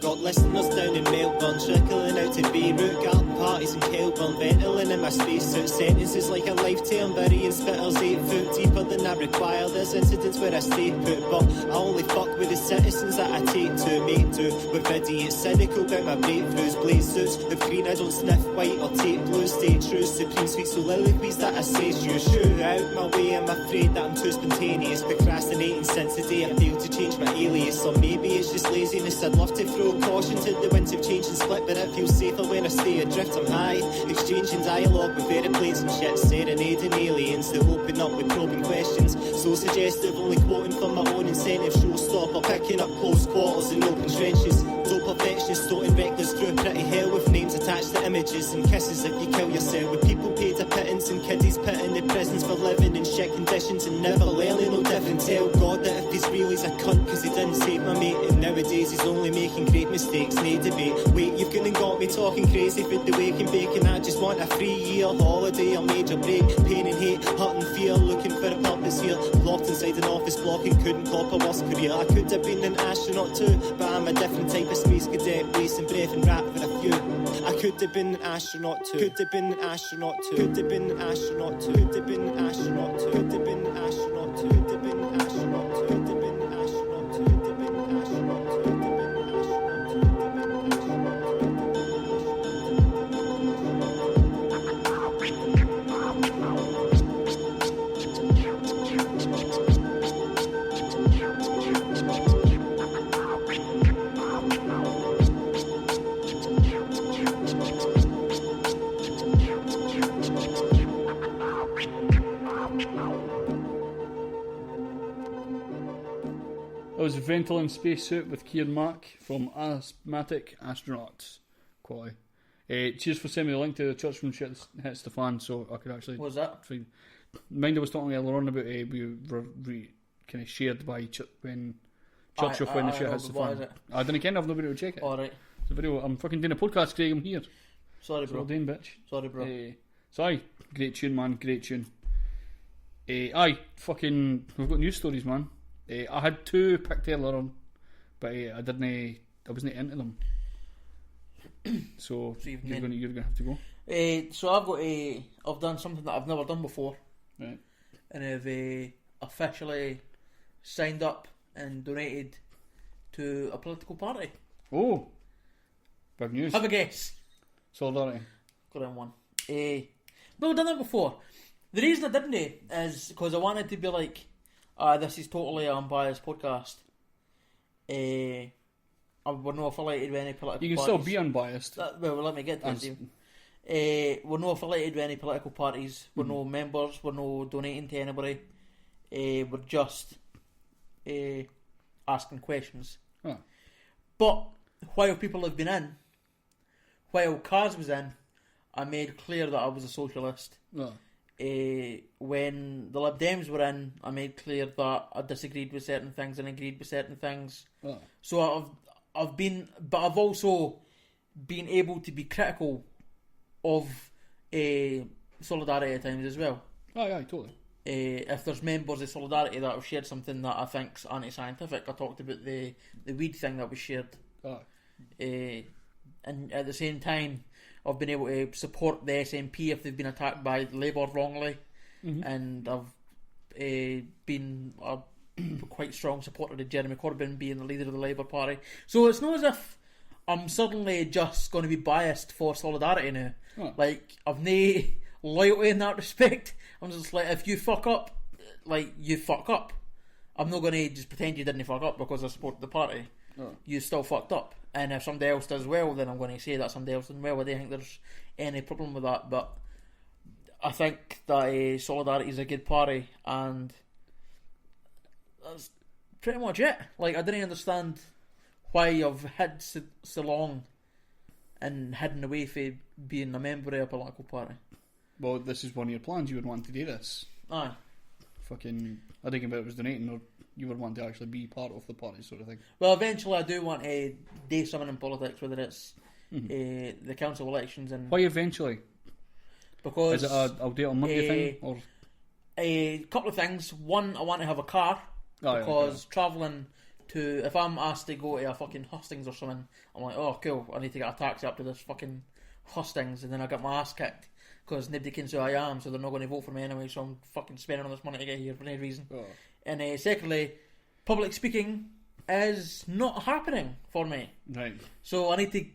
Got listeners down in Melbourne, trickling out to Beirut, garden parties in Kelburn, Ventolin in my spacesuit, sentences like a lifetime, burying spitters 8 foot deeper than I require. There's incidents where I stay put, but I only fuck with the citizens that I take to make do with idiots cynical about my breakthroughs. Blaze suits of green, I don't sniff white or take blue. Stay true, supreme sweet soliloquies that I say you. Shoot out my way, I'm afraid that I'm too spontaneous, procrastinating since the day I failed to change my alias. Or maybe it's just laziness, I'd love to throw caution to the winds of change and split, but it feels safer when I stay adrift. I'm high, exchanging dialogue with aeroplanes and shit, serenading aliens that open up with probing questions. So suggestive, only quoting from my own incentive, showstopper, picking up close quarters in open trenches. Dope perfectionists toting reckless through pretty hell with names attached to images and kisses if you kill yourself. With people paid a pittance and kiddies put in the prisons for living in shit conditions and never learning no different. Tell God that if he's real, he's a cunt cause he didn't save my mate, and nowadays he's only making great mistakes, no debate. Wait, you've gone and got me talking crazy for the wake and bacon. I just want a 3-year holiday or major break. Pain and hate, hurt and fear, looking for a purpose here. Locked inside an office block and couldn't cop a worse career. I could have been an astronaut too, but I'm a different type of space cadet, wasting breath and rap for a few. I could have been an astronaut too. Could have been an astronaut too. Could have been an astronaut too. Could have been an astronaut too. Could have been an astronaut too. Could have been an astronaut too. Could have been an astronaut too. Could have been an astronaut too. That was Ventolin Spacesuit with Ciaran Mark from Asthmatic Astronaut. Quality. Cheers for sending me the link to the church when shit hits the fan, so I could actually. What was that? Mind I was talking earlier on about we kind of shared by when church of when the shit hits the fan. I didn't care, I've nobody to check it. Alright. It's a video. I'm fucking doing a podcast, Craig. I'm here. Sorry, bro. Well done, bitch. Sorry, bro. Sorry. Great tune, man. Great tune. Aye, fucking. We've got news stories, man. I had 2 picked earlier on, but I wasn't into them. So you're gonna have to go. So I've done something that I've never done before, right? And I've officially signed up and donated to a political party. Oh, big news! Have a guess. Solidarity. Got in one. No, I've done that before. The reason I didn't is because I wanted to be like, this is totally an unbiased podcast. We're not affiliated with any political parties. You can still be unbiased. Well, let me get to this. We're not affiliated with any political parties. We're no members. We're no donating to anybody. We're just asking questions. Oh. But while people have been in, while Kaz was in, I made clear that I was a socialist. Oh. When the Lib Dems were in, I made clear that I disagreed with certain things and agreed with certain things. Oh. So I've also been able to be critical of Solidarity at times as well. Oh yeah, totally. If there's members of Solidarity that have shared something that I think's anti-scientific, I talked about the weed thing that was shared. Oh. And at the same time, I've been able to support the SNP if they've been attacked by Labour wrongly, and I've been a quite strong supporter of Jeremy Corbyn being the leader of the Labour Party. So it's not as if I'm suddenly just going to be biased for Solidarity now. Oh. Like, I've no loyalty in that respect. I'm just like, if you fuck up, like, you fuck up. I'm not going to just pretend you didn't fuck up because I support the party. You still fucked up. And if somebody else does well, then I'm going to say that somebody else did well. I don't think there's any problem with that. But I think that Solidarity is a good party, and that's pretty much it. Like, I didn't understand why I've hid so long and hidden away from being a member of a political party. Well, this is one of your plans. You would want to do this. Aye. Fucking, I think about it was donating, or you would want to actually be part of the party, sort of thing. Well, eventually I do want to do something in politics, whether it's the council elections and. Why eventually? Because is it I'll do it on Monday thing, or a couple of things. One, I want to have a car because travelling to, if I'm asked to go to a fucking hustings or something, I'm like, oh cool, I need to get a taxi up to this fucking hustings, and then I get my ass kicked because nobody can say who I am, so they're not going to vote for me anyway. So I'm fucking spending all this money to get here for no reason. And secondly, public speaking is not happening for me. Right. So I need to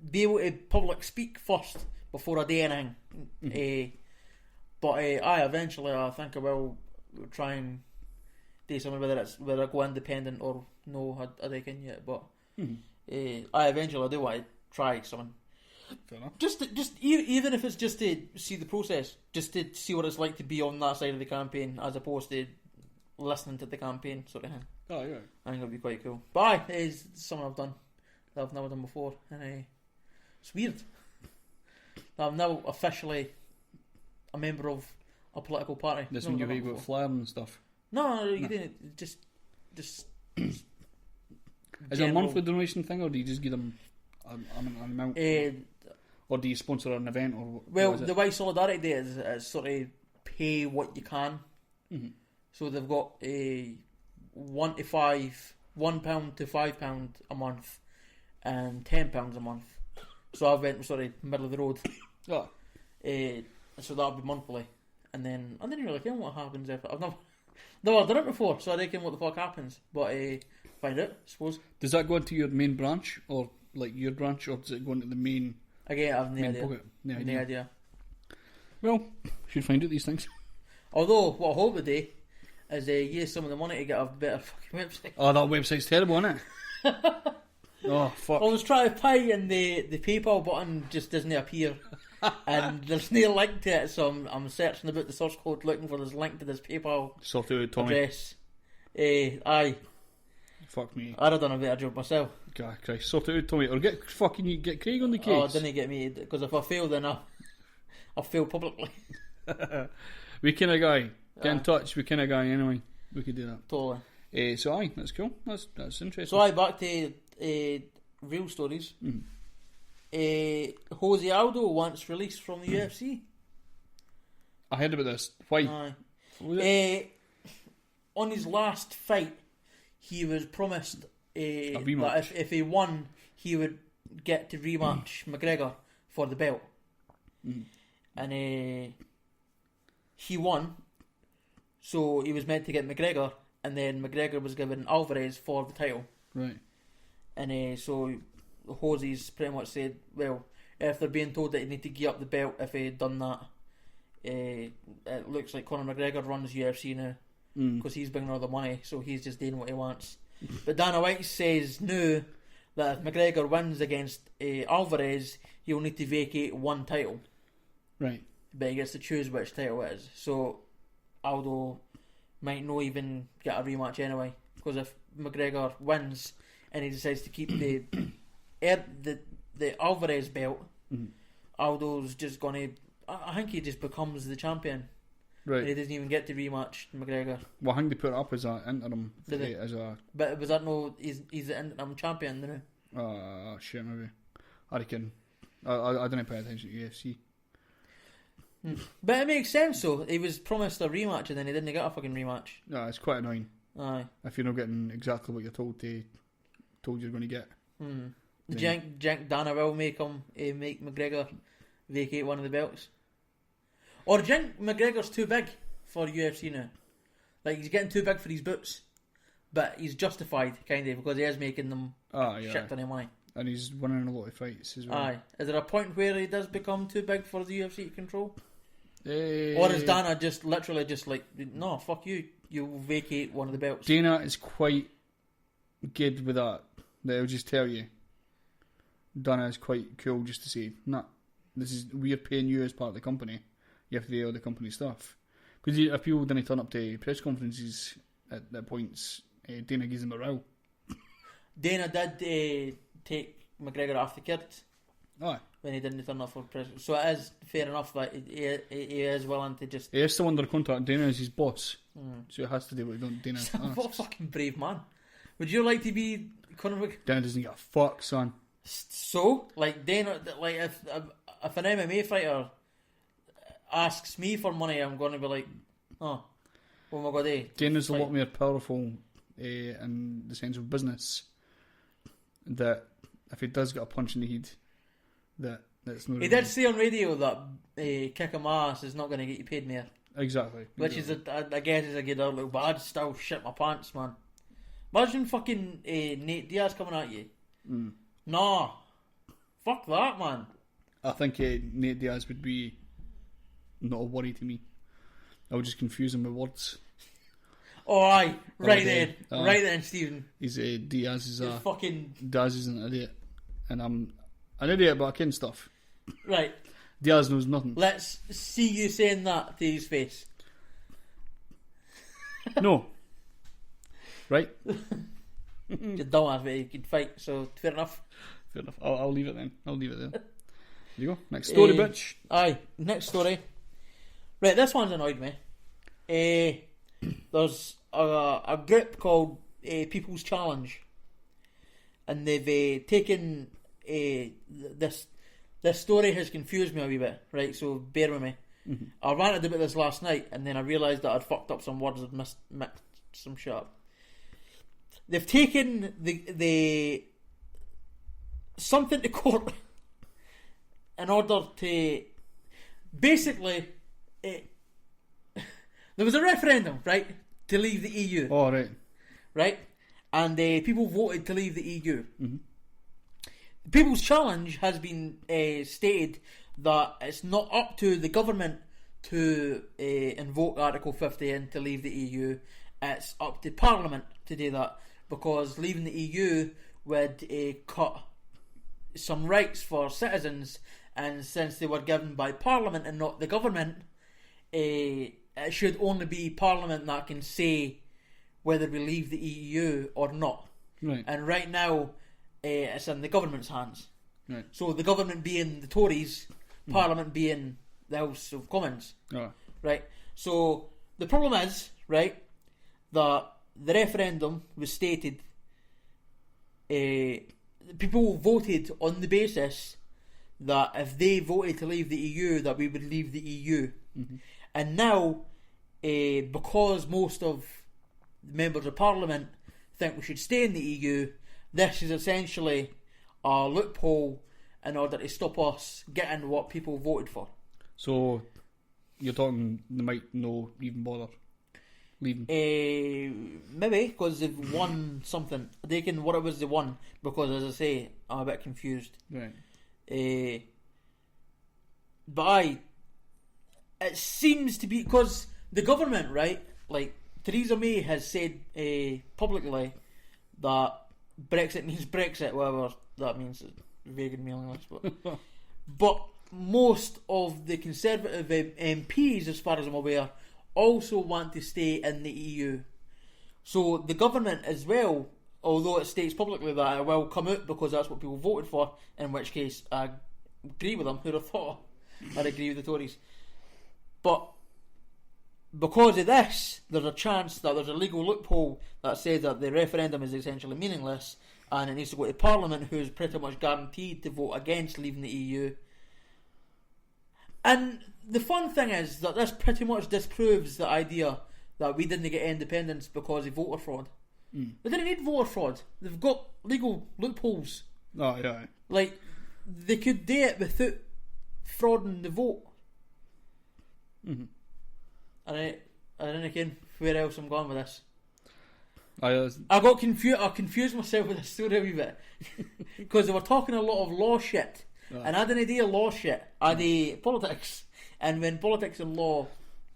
be able to public speak first before I do anything. But eventually I think I will try and do something, whether I go independent or no, I don't can yet. But I eventually do want to try something. Fair enough. Just even if it's just to see the process, just to see what it's like to be on that side of the campaign as opposed to listening to the campaign sort of thing. Oh yeah, I think it'll be quite cool. But it is something I've done that I've never done before, and it's weird. I'm now officially a member of a political party. This when you got flyer and stuff. No, you didn't. Just. Is it a monthly donation thing, or do you just give them an amount? Or do you sponsor an event? Or well, the way Solidarity Day is sort of pay what you can. So they've got £1 to £5 to £5 a month, and £10 a month. So I went sort of middle of the road. Oh. So that'll be monthly, and then I didn't really care what happens if I've never done it before, so I don't care what the fuck happens. But find out, I suppose. Does that go into your main branch, or like your branch, or does it go into the main? Again, I have no idea. Pocket? No idea. Well, should find out these things. Although what I hope to do is use some of the money to get a better fucking website. Oh, that website's terrible, isn't it? Oh fuck! I was trying to pay and the PayPal button just doesn't appear, and there's no link to it. So I'm searching about the source code, looking for this link to this PayPal sort it out, Tommy. address. Aye. Fuck me. I'd have done a better job myself. God Christ, sort it out, Tommy, or get Craig on the case. Oh, didn't get me, because if I fail, then I'll fail publicly. We kind of guy. Get in touch. We kind of guy anyway. We could do that. Totally. So aye, that's cool. That's interesting. So back to real stories. Jose Aldo wants released from the UFC. I heard about this. Why? Aye. What was it? On his last fight, he was promised a rematch. that if he won, he would get to rematch McGregor for the belt. And he won, so he was meant to get McGregor, and then McGregor was given Alvarez for the title. Right. And so Jose's pretty much said, well, if they're being told that they need to give up the belt if he had done that, it looks like Conor McGregor runs UFC now, because he's bringing all the money, so he's just doing what he wants. But Dana White says no, that if McGregor wins against Alvarez, he'll need to vacate one title. Right. But he gets to choose which title it is. So Aldo might not even get a rematch anyway, because if McGregor wins and he decides to keep the Alvarez belt, Aldo's just gonna. I think he just becomes the champion. Right. And he doesn't even get to rematch McGregor. Well, I think they put it up as an interim. But was that no? He's the interim champion, didn't he? Shit, maybe. I reckon. I didn't pay attention to UFC. But it makes sense, though. He was promised a rematch and then he didn't get a fucking rematch. Yeah, it's quite annoying. Aye. If you're not getting exactly what you're told you're going to get. Do you think Dana will make McGregor vacate one of the belts? Or do you think McGregor's too big for UFC now? Like, he's getting too big for his boots. But he's justified, kind of, because he is making them shit ton of money. And he's winning a lot of fights as well. Aye. Is there a point where he does become too big for the UFC to control? Or is Dana just literally just like, no, fuck you, you'll vacate one of the belts. Dana is quite good with that. They'll just tell you. Dana is quite cool just to say, nah, we're paying you as part of the company. You have to do all the company stuff. Because if people didn't turn up to press conferences at points, Dana gives them a row. Dana did take McGregor off the kit. Aye. When he didn't turn up for press. So it is fair enough that he is willing to just... He is still under contract. Dana is his boss. So it has to do what Dana asks. What a fucking brave man. Would you like to be Conor McGregor? Dana doesn't give a fuck, son. So, like Dana, like if an MMA fighter asks me for money, I'm going to be like, oh, what am I going to do? Dana's a lot more powerful in the sense of business. That if he does get a punch in the head, that's not. He did say on radio that kicking my ass is not going to get you paid more. Exactly. Which is, I guess, is a good outlook. But I'd still shit my pants, man. Imagine fucking Nate Diaz coming at you. Nah, fuck that, man. I think Nate Diaz would be not a worry to me. I would just confuse him with words. Oh, aye. Right then, Stephen. He's Diaz is a... fucking... Diaz is an idiot. And I'm an idiot, but I can stuff. Right. Diaz knows nothing. Let's see you saying that to his face. No. Right? You're dumbass, but you can fight, so fair enough. Fair enough. I'll leave it then. I'll leave it there. There you go. Next story, bitch. Aye, next story. Right, this one's annoyed me. There's a group called People's Challenge, and they've taken this story has confused me a wee bit, right? So bear with me. Mm-hmm. I ranted about this last night, and then I realised that I'd fucked up some words, I'd mixed some shit up. They've taken the something to court in order to basically there was a referendum, right, to leave the EU. Oh, right. And people voted to leave the EU. Mm-hmm. The People's Challenge has been stated that it's not up to the government to invoke Article 50 and to leave the EU. It's up to Parliament to do that, because leaving the EU would cut some rights for citizens, and since they were given by Parliament and not the government, it should only be Parliament that can say whether we leave the EU or not. Right. And right now, it's in the government's hands. Right. So the government being the Tories, Parliament being the House of Commons. Oh. Right. So the problem is, right, that the referendum was stated, people voted on the basis that if they voted to leave the EU, that we would leave the EU. Mm-hmm. And now, because most of the members of Parliament think we should stay in the EU, this is essentially a loophole in order to stop us getting what people voted for. So, you're talking they might not even bother leaving? Maybe, because they've won something. They can, what it was they won, because as I say, I'm a bit confused. Right. But it seems to be, because the government, right, like Theresa May has said publicly that Brexit means Brexit, whatever that means, is vague and meaningless. But most of the Conservative MPs, as far as I'm aware, also want to stay in the EU. So the government as well, although it states publicly that it will come out because that's what people voted for, in which case I agree with them. Who'd have thought I'd agree with the Tories? But because of this, there's a chance that there's a legal loophole that says that the referendum is essentially meaningless and it needs to go to Parliament, who's pretty much guaranteed to vote against leaving the EU. And the fun thing is that this pretty much disproves the idea that we didn't get independence because of voter fraud. They didn't need voter fraud. They've got legal loopholes. Oh, yeah. Like, they could do it without frauding the vote. Mm-hmm. And I don't know where else I'm going with this. I got confused. I confused myself with this story a wee bit because they were talking a lot of law shit, and I didn't do law shit. I do politics, and when politics and law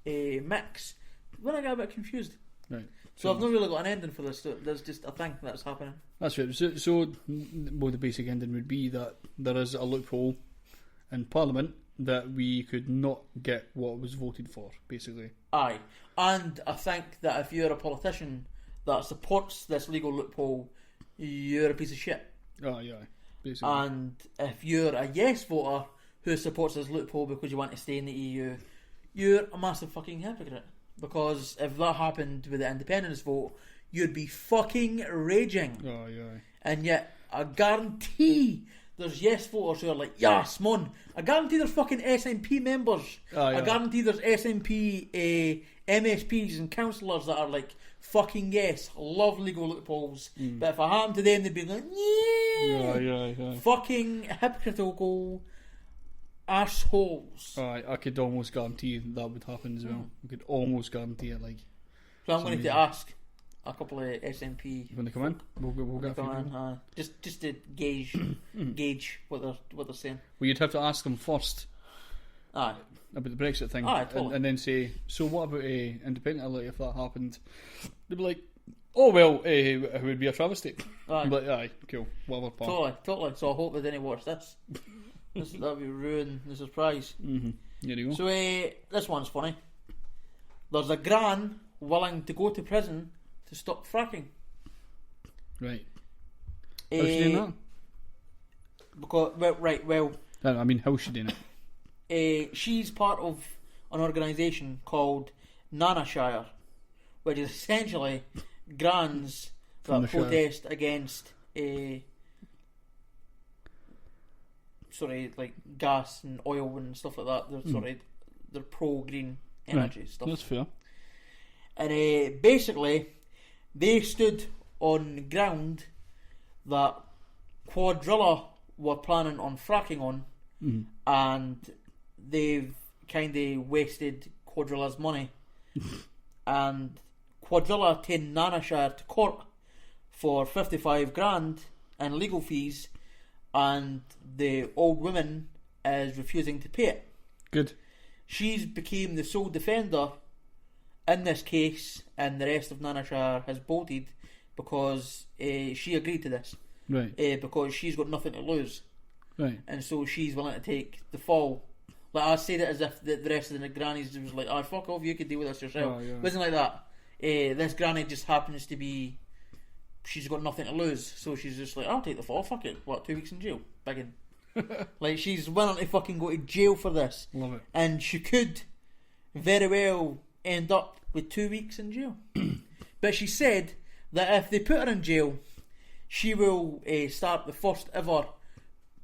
mix, then I got a bit confused. Right. So I've not really got an ending for this. There's just a thing that's happening. That's right. So well, the basic ending would be that there is a loophole in Parliament that we could not get what was voted for, basically. Aye. And I think that if you're a politician that supports this legal loophole, you're a piece of shit. Oh, yeah, basically. And if you're a yes voter who supports this loophole because you want to stay in the EU, you're a massive fucking hypocrite. Because if that happened with the independence vote, you'd be fucking raging. Oh, yeah. And yet, I guarantee there's yes voters who are like, yes, mon. I guarantee there's fucking SNP members. Oh, yeah. I guarantee there's SNP MSPs and councillors that are like, fucking yes, love legal loopholes. But if I happened to them, they'd be like, yeah. fucking hypocritical assholes. I could almost guarantee that would happen as well. I could almost guarantee it. Like, so I'm going to ask a couple of SNP when they come in, we'll get a few people. Just to gauge what they're saying. Well, you'd have to ask them first. Aye. About the Brexit thing, totally. and then say, so what about independently if that happened? They'd be like, oh well, it would be a travesty. Aye. But aye, cool, whatever. Totally. So I hope they didn't watch this. That would ruin the surprise. Mm-hmm. There you go. So this one's funny. There's a gran willing to go to prison to stop fracking. Right. How's she doing that? Because I mean, how's she doing it? She's part of an organisation called Nanashire, which is essentially grans that protest against like gas and oil and stuff like that. They're pro-green energy stuff. That's fair. And basically, they stood on ground that Quadrilla were planning on fracking on, and they've kind of wasted Quadrilla's money. And Quadrilla taken Nanashire to court for 55 grand in legal fees, and the old woman is refusing to pay it. Good. She's became the sole defender in this case, and the rest of Nanashire has bolted because she agreed to this. Right. Because she's got nothing to lose. Right. And so she's willing to take the fall. Like, I said it as if the rest of the grannies was like, oh, fuck off, you could deal with this yourself. Oh, yeah. It wasn't like that. This granny just happens to be, she's got nothing to lose, so she's just like, I'll take the fall, fuck it. What, 2 weeks in jail? Biggin. Like, she's willing to fucking go to jail for this. Love it. And she could very well end up with 2 weeks in jail. But she said that if they put her in jail, she will start the first ever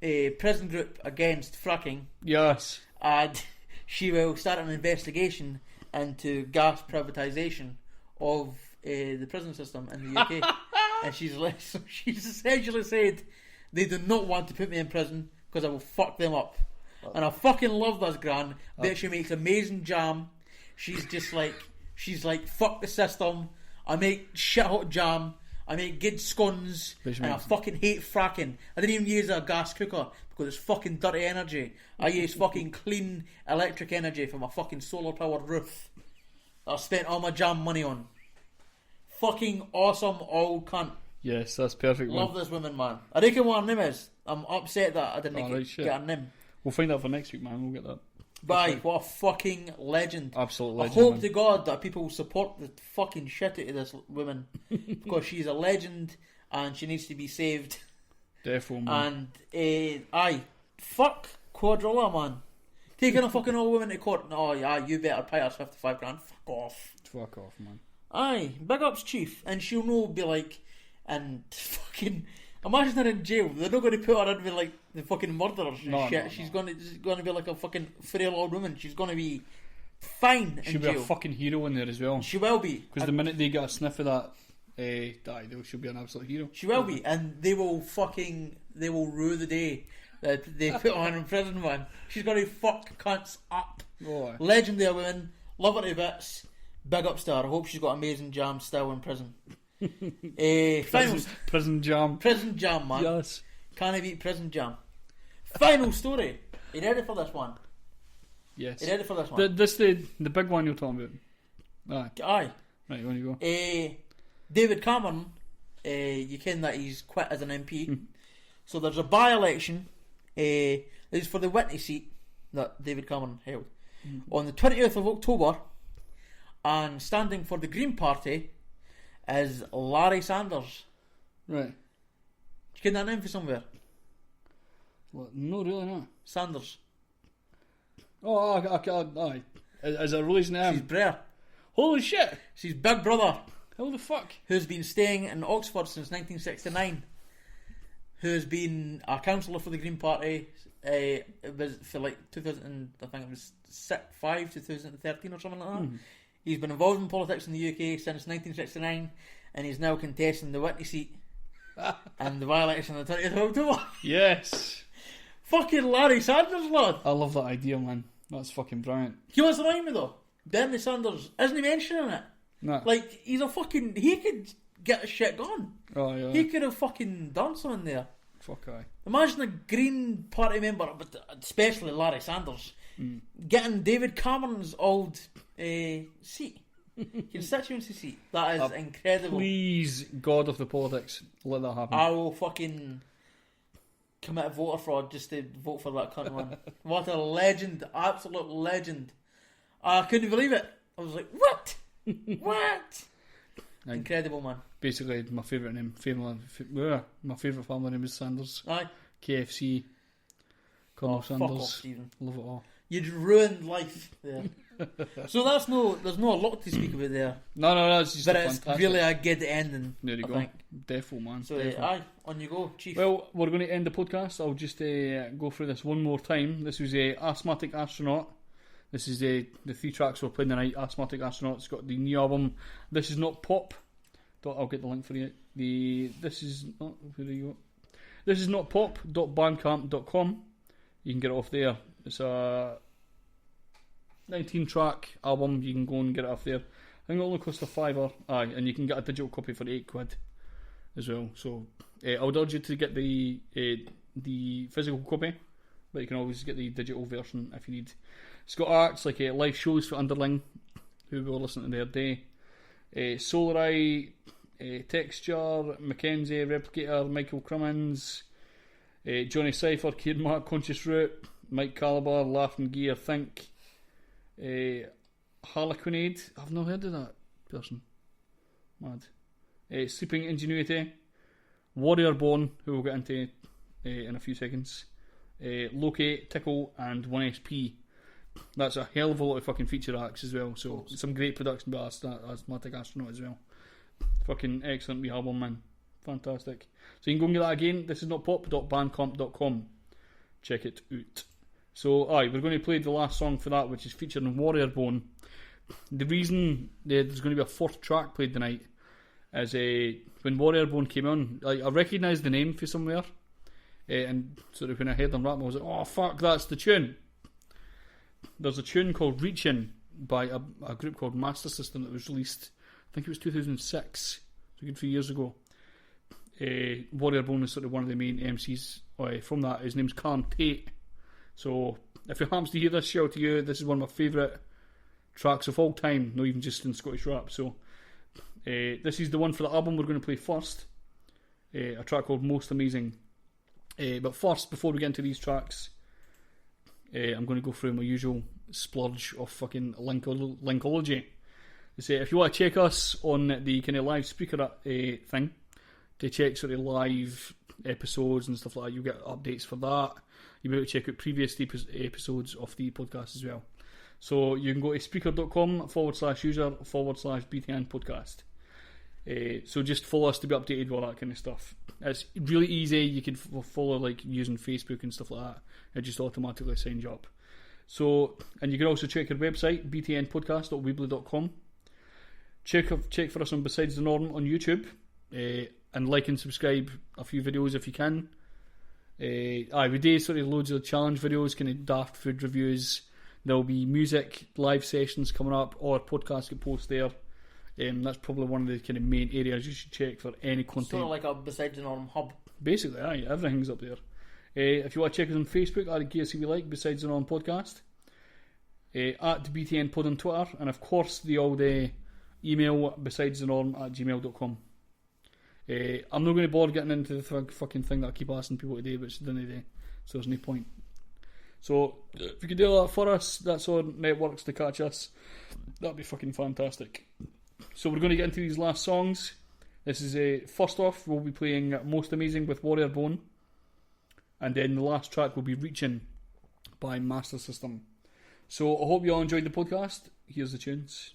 prison group against fracking. Yes. And she will start an investigation into gas privatisation of the prison system in the UK. And she's essentially said, they do not want to put me in prison because I will fuck them up. And I fucking love this gran. Bet she makes amazing jam. She's like, fuck the system. I make shit hot jam. I make good scones. And I fucking hate fracking. I didn't even use a gas cooker because it's fucking dirty energy. I use fucking clean electric energy from a fucking solar powered roof that I spent all my jam money on. Fucking awesome old cunt. Yes, that's perfect. Love this woman, man. I reckon what her name is. I'm upset that I didn't get her name. We'll find out for next week, man. We'll get that. Bye. What a fucking legend. Absolute legend. I hope to God that people will support the fucking shit out of this woman because she's a legend and she needs to be saved. Definitely, man. And fuck Quadrilla, man. Taking a fucking old woman to court. No, yeah, you better pay us 55 grand. Fuck off. Fuck off, man. Aye, big ups, chief. And she'll know, be like, and fucking imagine her in jail. They're not going to put her in with like the fucking murderers and shit. She's going to be like a fucking frail old woman. She's going to be fine in She'll jail. be a fucking hero in there as well. She will be. Because the minute they get a sniff of that, she'll be an absolute hero. She will be, and they will rue the day that they put her in prison, man. She's going to fuck cunts up. Oh, legendary woman, love her to bits. Big ups to her. I hope she's got amazing jam still in prison. Prison jam. Prison jam, man. Yes. Can't I beat prison jam? Final story. Are you ready for this one? Yes. Are you ready for this one? The big one you're talking about. Aye. Right, on you go. David Cameron, you ken that he's quit as an MP. So there's a by-election. It's for the Whitney seat that David Cameron held on the 20th of October, and standing for the Green Party is Larry Sanders. Right. You ken that name for somewhere? Well, no, really, no. Sanders. Oh, aye. Is it a relation to him? She's Brer. Holy shit! She's big brother. How the fuck? Who's been staying in Oxford since 1969. Who's been a councillor for the Green Party. It was for like 2000, I think it was 5 2013 or something like that. He's been involved in politics in the UK since 1969, and he's now contesting the Whitney seat and the by-election on the 20th of October. Yes. Fucking Larry Sanders, lad. I love that idea, man. That's fucking brilliant. He wants to remind me though. Bernie Sanders isn't he mentioning it? Nah. Like, he's a fucking. He could get his shit gone. Oh yeah. He could have fucking done something there. Fuck aye. Imagine a Green Party member, but especially Larry Sanders, getting David Cameron's old seat, constituency seat. That is incredible. Please, God of the politics, let that happen. I will fucking commit voter fraud just to vote for that cunt one. What a legend, absolute legend. I couldn't believe it. I was like, what? What? Incredible, man. Basically, my favourite name, my favourite family name is Sanders. Aye. KFC. Colonel Sanders. Fuck off, Stephen. Love it all. You'd ruined life there. So there's no a lot to speak about there. No, it's just but it's really a good ending. There you I go. think. Defo, man. So Defo. on you go, Chief. Well, we're going to end the podcast. I'll just go through this one more time. This was Asthmatic, Astronaut. This is the 3 tracks we're playing tonight. Asthmatic, Astronaut. It's got the new album. This is not pop. I'll get the link for you. This is not pop.bandcamp.com. You can get it off there. It's a 19-track album. You can go and get it off there. I think it only costs £5. Aye, and you can get a digital copy for £8 as well. So I would urge you to get the physical copy, but you can always get the digital version if you need. It's got arts like live shows for Underling, who we were listening to the other day. Solareye, Texture, Mackenzie, Replicator, Michael Crimmins, Johnny Cypher, Ciaran Mark, Conscious Root, Mike Caliber, Laughing Gear, Think, Harlequinade. I've not heard of that person. Mad. Sleeping Ingenuity, Warrior Born, who we'll get into in a few seconds, Loki, Tickle, and 1SP. That's a hell of a lot of fucking feature acts as well. So some great production by Asthmatic Astronaut as well. Fucking excellent wee album, man. Fantastic. So you can go and get that again. This is not pop.bandcamp.com. Check it out. So we're going to play the last song for that, which is featuring Warrior Bone. The reason there's going to be a 4th track played tonight is when Warrior Bone came on, I recognised the name for somewhere, and sort of when I heard them rap, I was like, oh fuck, that's the tune. There's a tune called Reachin by a group called Mastersystem that was released, I think it was 2006, so a good few years ago. Warrior Bone is sort of one of the main MCs from that. His name's Ciaran Tate. So if it happens to hear this, shout to you. This is one of my favourite tracks of all time, not even just in Scottish rap. So this is the one for the album we're going to play first, a track called Most Amazing. But first, before we get into these tracks, I'm going to go through my usual splurge of fucking linkology. If you want to check us on the kind of live speaker thing, to check sort of live episodes and stuff like that, you'll get updates for that. You'll be able to check out previous episodes of the podcast as well. So you can go to speaker.com/user/BTN podcast. So just follow us to be updated with all that kind of stuff. It's really easy. You can follow like using Facebook and stuff like that. It just automatically signs you up. So, and you can also check our website, btnpodcast.weebly.com. Check for us on Besides the Norm on YouTube, and like and subscribe a few videos if you can. We do sort of loads of challenge videos, kind of daft food reviews. There'll be music, live sessions coming up, or podcasts get posted there. That's probably one of the kind of main areas you should check for any content. Sort of like a Besides the Norm hub. Basically, everything's up there. If you want to check us on Facebook, at GSC We Like, Besides the Norm Podcast. At BTN Pod on Twitter, and of course the old email besidesthenorm@gmail.com. I'm not going to bother getting into the fucking thing that I keep asking people today, but it's done today, so there's no point. So if you could do that for us, that's on networks to catch us, that'd be fucking fantastic. So we're going to get into these last songs. This is first off, we'll be playing Most Amazing with Warrior Bone, and then the last track will be Reachin by Mastersystem. So I hope you all enjoyed the podcast. Here's the tunes.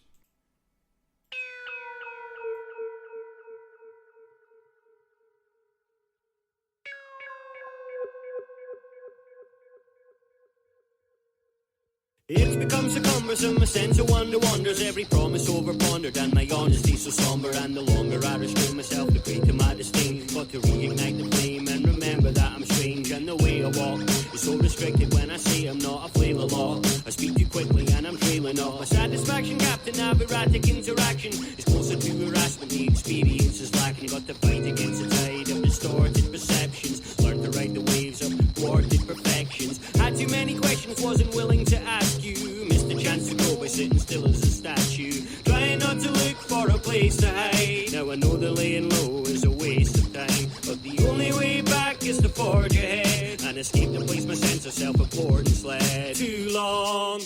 It becomes a cumbersome, a sense of wonder wanders, every promise over-pondered, and my honesty so sombre. And the longer I restrain myself, the greater my disdain. Got to reignite the flame and remember that I'm strange, and the way I walk is so restricted when I say I'm not a flame of law. I speak too quickly and I'm trailing off. My satisfaction captain of erratic interaction is closer to harassment, the experience is lacking. Got to fight against the tide of distorted perceptions, learn to ride the waves of thwarted perfections. Had too many questions, wasn't willing to ask you. Missed the chance to grow by sitting still as a statue, trying not to look for a place to hide. Now I know that laying low is a waste of time, but the only way back is to forge ahead and escape the place my sense of self-importance led. Too long,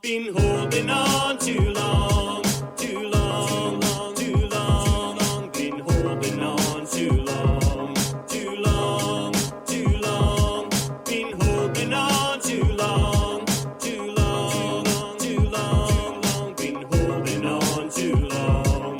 been holding on too long, too long, too long, been holding on too long, too long, too long, been holding on too long, too long, too long, been holding on too long.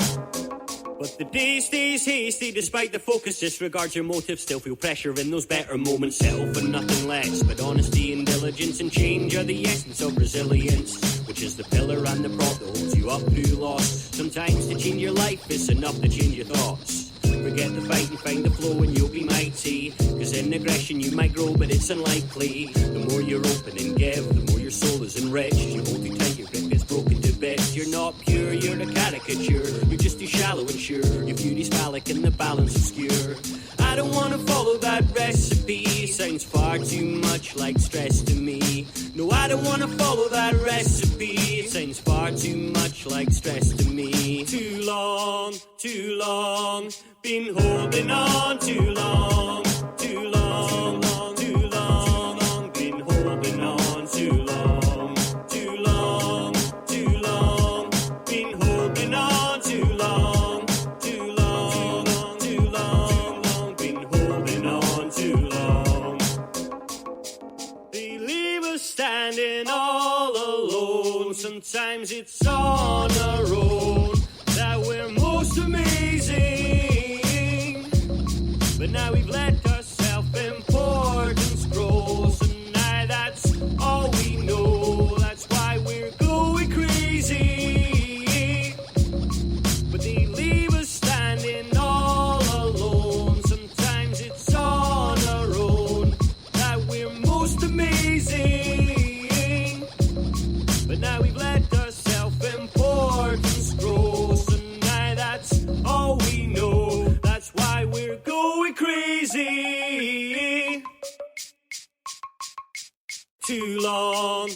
But the day stays hasty despite the focus, disregards your motives, still feel pressure in those better moments, settle for nothing less. But honesty and diligence and change are the essence of resilience, which is the pillar and the prop that holds you up through loss. Sometimes to change your life it's enough to change your thoughts. Forget the fight and find the flow and you'll be mighty, cause in aggression you might grow but it's unlikely. The more you're open and give, the more your soul is enriched. You hold too tight, your grip gets broken to bits. You're not pure, you're a caricature, you're just too shallow and sure. Your beauty's phallic and the balance obscure. I don't wanna follow that recipe, sounds far too much like stress to me. No, I don't wanna follow that recipe, it sounds far too much like stress to me. Too long, been holding on too long, too long, too long, been holding on too long, too long, too long, been holding on too long, too long, too long, been holding on too long. They leave us standing all alone, sometimes it's on our own that we're most amazing. But now we've let our self-importance grow, so now that's all we know, that's why we're going crazy. But they leave us standing all alone, sometimes it's on our own that we're most amazing. But now we've let our self-importance grow, so now that's all we know, that's why we're going crazy. Too long,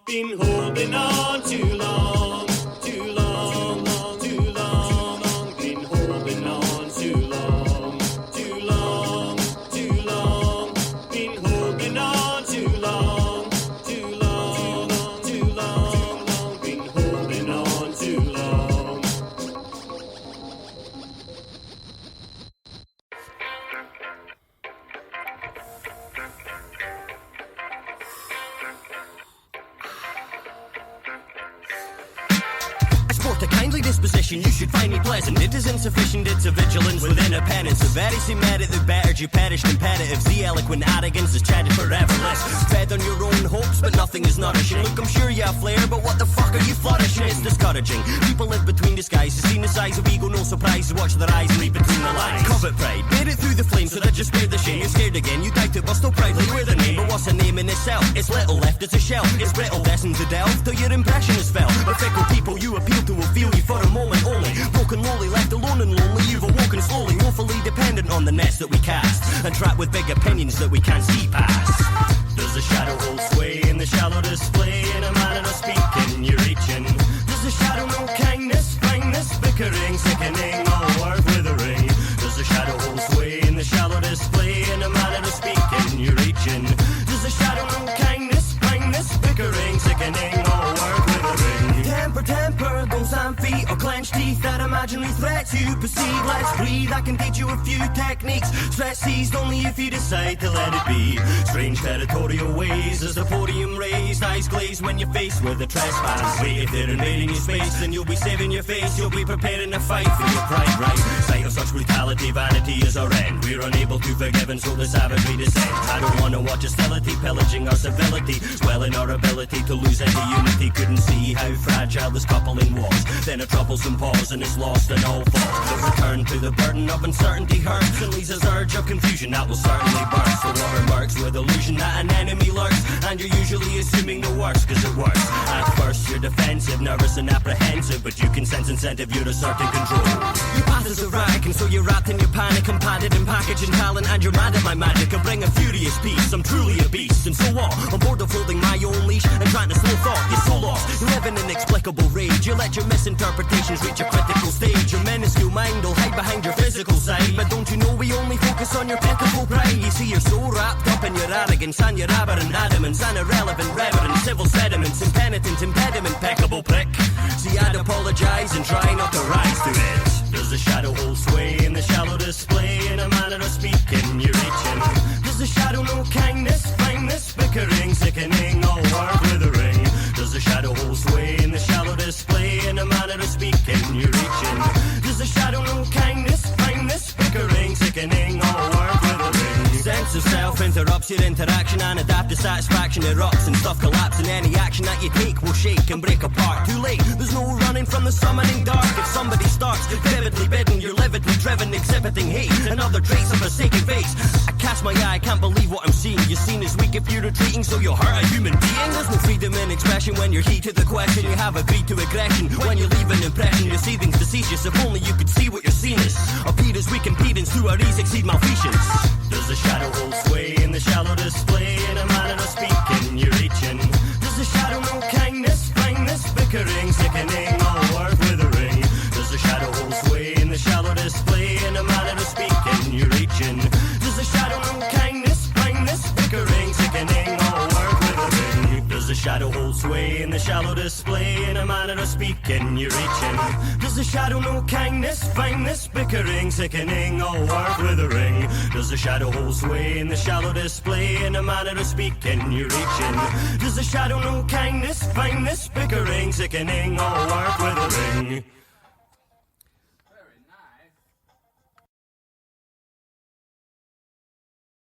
been holding on too long, too long, too long, been holding on too long, too long, too long, been holding on too long, too long, too long, been holding on too long. A kindly disposition, you should find me pleasant. It is insufficient, it's a vigilance within a penance. Severity merit that bettered you perished imperatives. The eloquent arrogance is chatted foreverless. Fed on your own hopes, but nothing is nourishing. Look, I'm sure you have flair, but what the fuck are you flourishing? It's discouraging. People live between disguises, seen the size of ego, no surprise. Watch their eyes and read between the lines. Covet pride, bear it through the flames, so that just spare the shame. You're scared again, you doubt it, but still proudly wear the name. But what's a name in itself? It's little left as a shell. It's brittle, destined to delve till your impression is felt. But fickle people you appeal to will feel you for a moment only. Broken lowly, left alone and lonely. You've awoken slowly, woefully dependent on the nets that we cast, and trapped with big opinions that we can't see past. Does the shadow hold sway in the shallow display? In a manner of speaking, you're reaching. imaginary threats you perceive. Let's breathe, I can teach you a few techniques. Stress seized only if you decide to let it be. Strange territorial ways as the podium raised. Eyes glazed when you're faced with a trespass. Wait, if they're invading your space, then you'll be saving your face. You'll be preparing a fight for your pride, right? Sight of such brutality, vanity is our end. We're unable to forgive and so the savagery descends. I don't wanna watch hostility pillaging our civility, swelling our ability to lose any unity. Couldn't see how fragile this coupling was. Then a troublesome pause and it's lost and all falls. The return to the burden of uncertainty hurts and leaves us urge of confusion that will certainly burst. The war works with illusion that an enemy lurks, and you're usually assuming the worst cause it works. At first you're defensive, nervous and apprehensive, but you can sense incentive, you're asserting control. Your path is erratic and so you're wrapped in your panic and padded and packaged in talent, and you're mad at my magic and bring a furious peace. I'm truly a beast and so what? I'm bored of holding my own leash and trying to slow thought. You're so lost, you live in inexplicable rage. You let your misinterpretations reach a critical stage. Your minuscule mind will hide behind your physical side, but don't you know we only focus on your pitiful pride? You see, you're so wrapped up in your arrogance and your aberrant adamance and irrelevant reverence, civil sediments, impenitent impediment, peccable prick. See, I'd apologise and try not to rise to it. Does the shadow hold sway in the shallow display in a manner of speaking? You're reaching. Does the shadow know kindness, fineness, bickering, sickening, all work withering? Does the shadow hold sway in the shallow display in a manner of speaking? You're reaching. Does the shadow know kindness, fineness, bickering, sickening, all work withering? Sense of self interrupts your interaction and adaptive satisfaction erupts and stuff collapsing. Any action that you take will shake and break apart. Too late, there's no running from the summoning dark. If somebody starts vividly bidden, you're lividly driven, exhibiting hate and other traits of forsaken face. I cast my eye, can't believe what I'm seeing. You're seen as weak if you're retreating, so you'll hurt a human being. There's no freedom in expression when you're heated the question. You have agreed to aggression when you leave an impression. Your seething's facetious, if only you could see what you're seeing is. Appears weak impedance to our ease exceed malfeasance. Does the shadow hold sway in the shallow display in a manner of speaking? You're reaching. Does the shadow know kindness, fineness, bickering, sickening, all work withering? Does the shadow hold sway in the shallow display in a manner of speaking? You're reaching. Does the shadow know kindness, fineness, bickering, sickening, all work withering? Does the shadow hold sway in the shallow display in a manner of speaking? You're reaching. Does the shadow know kindness, fineness, bickering, sickening, all work withering? Does the shadow hold sway in the shallow display in a manner of speaking? You're reaching. Does the shadow know kindness, fineness, bickering, sickening, all work withering?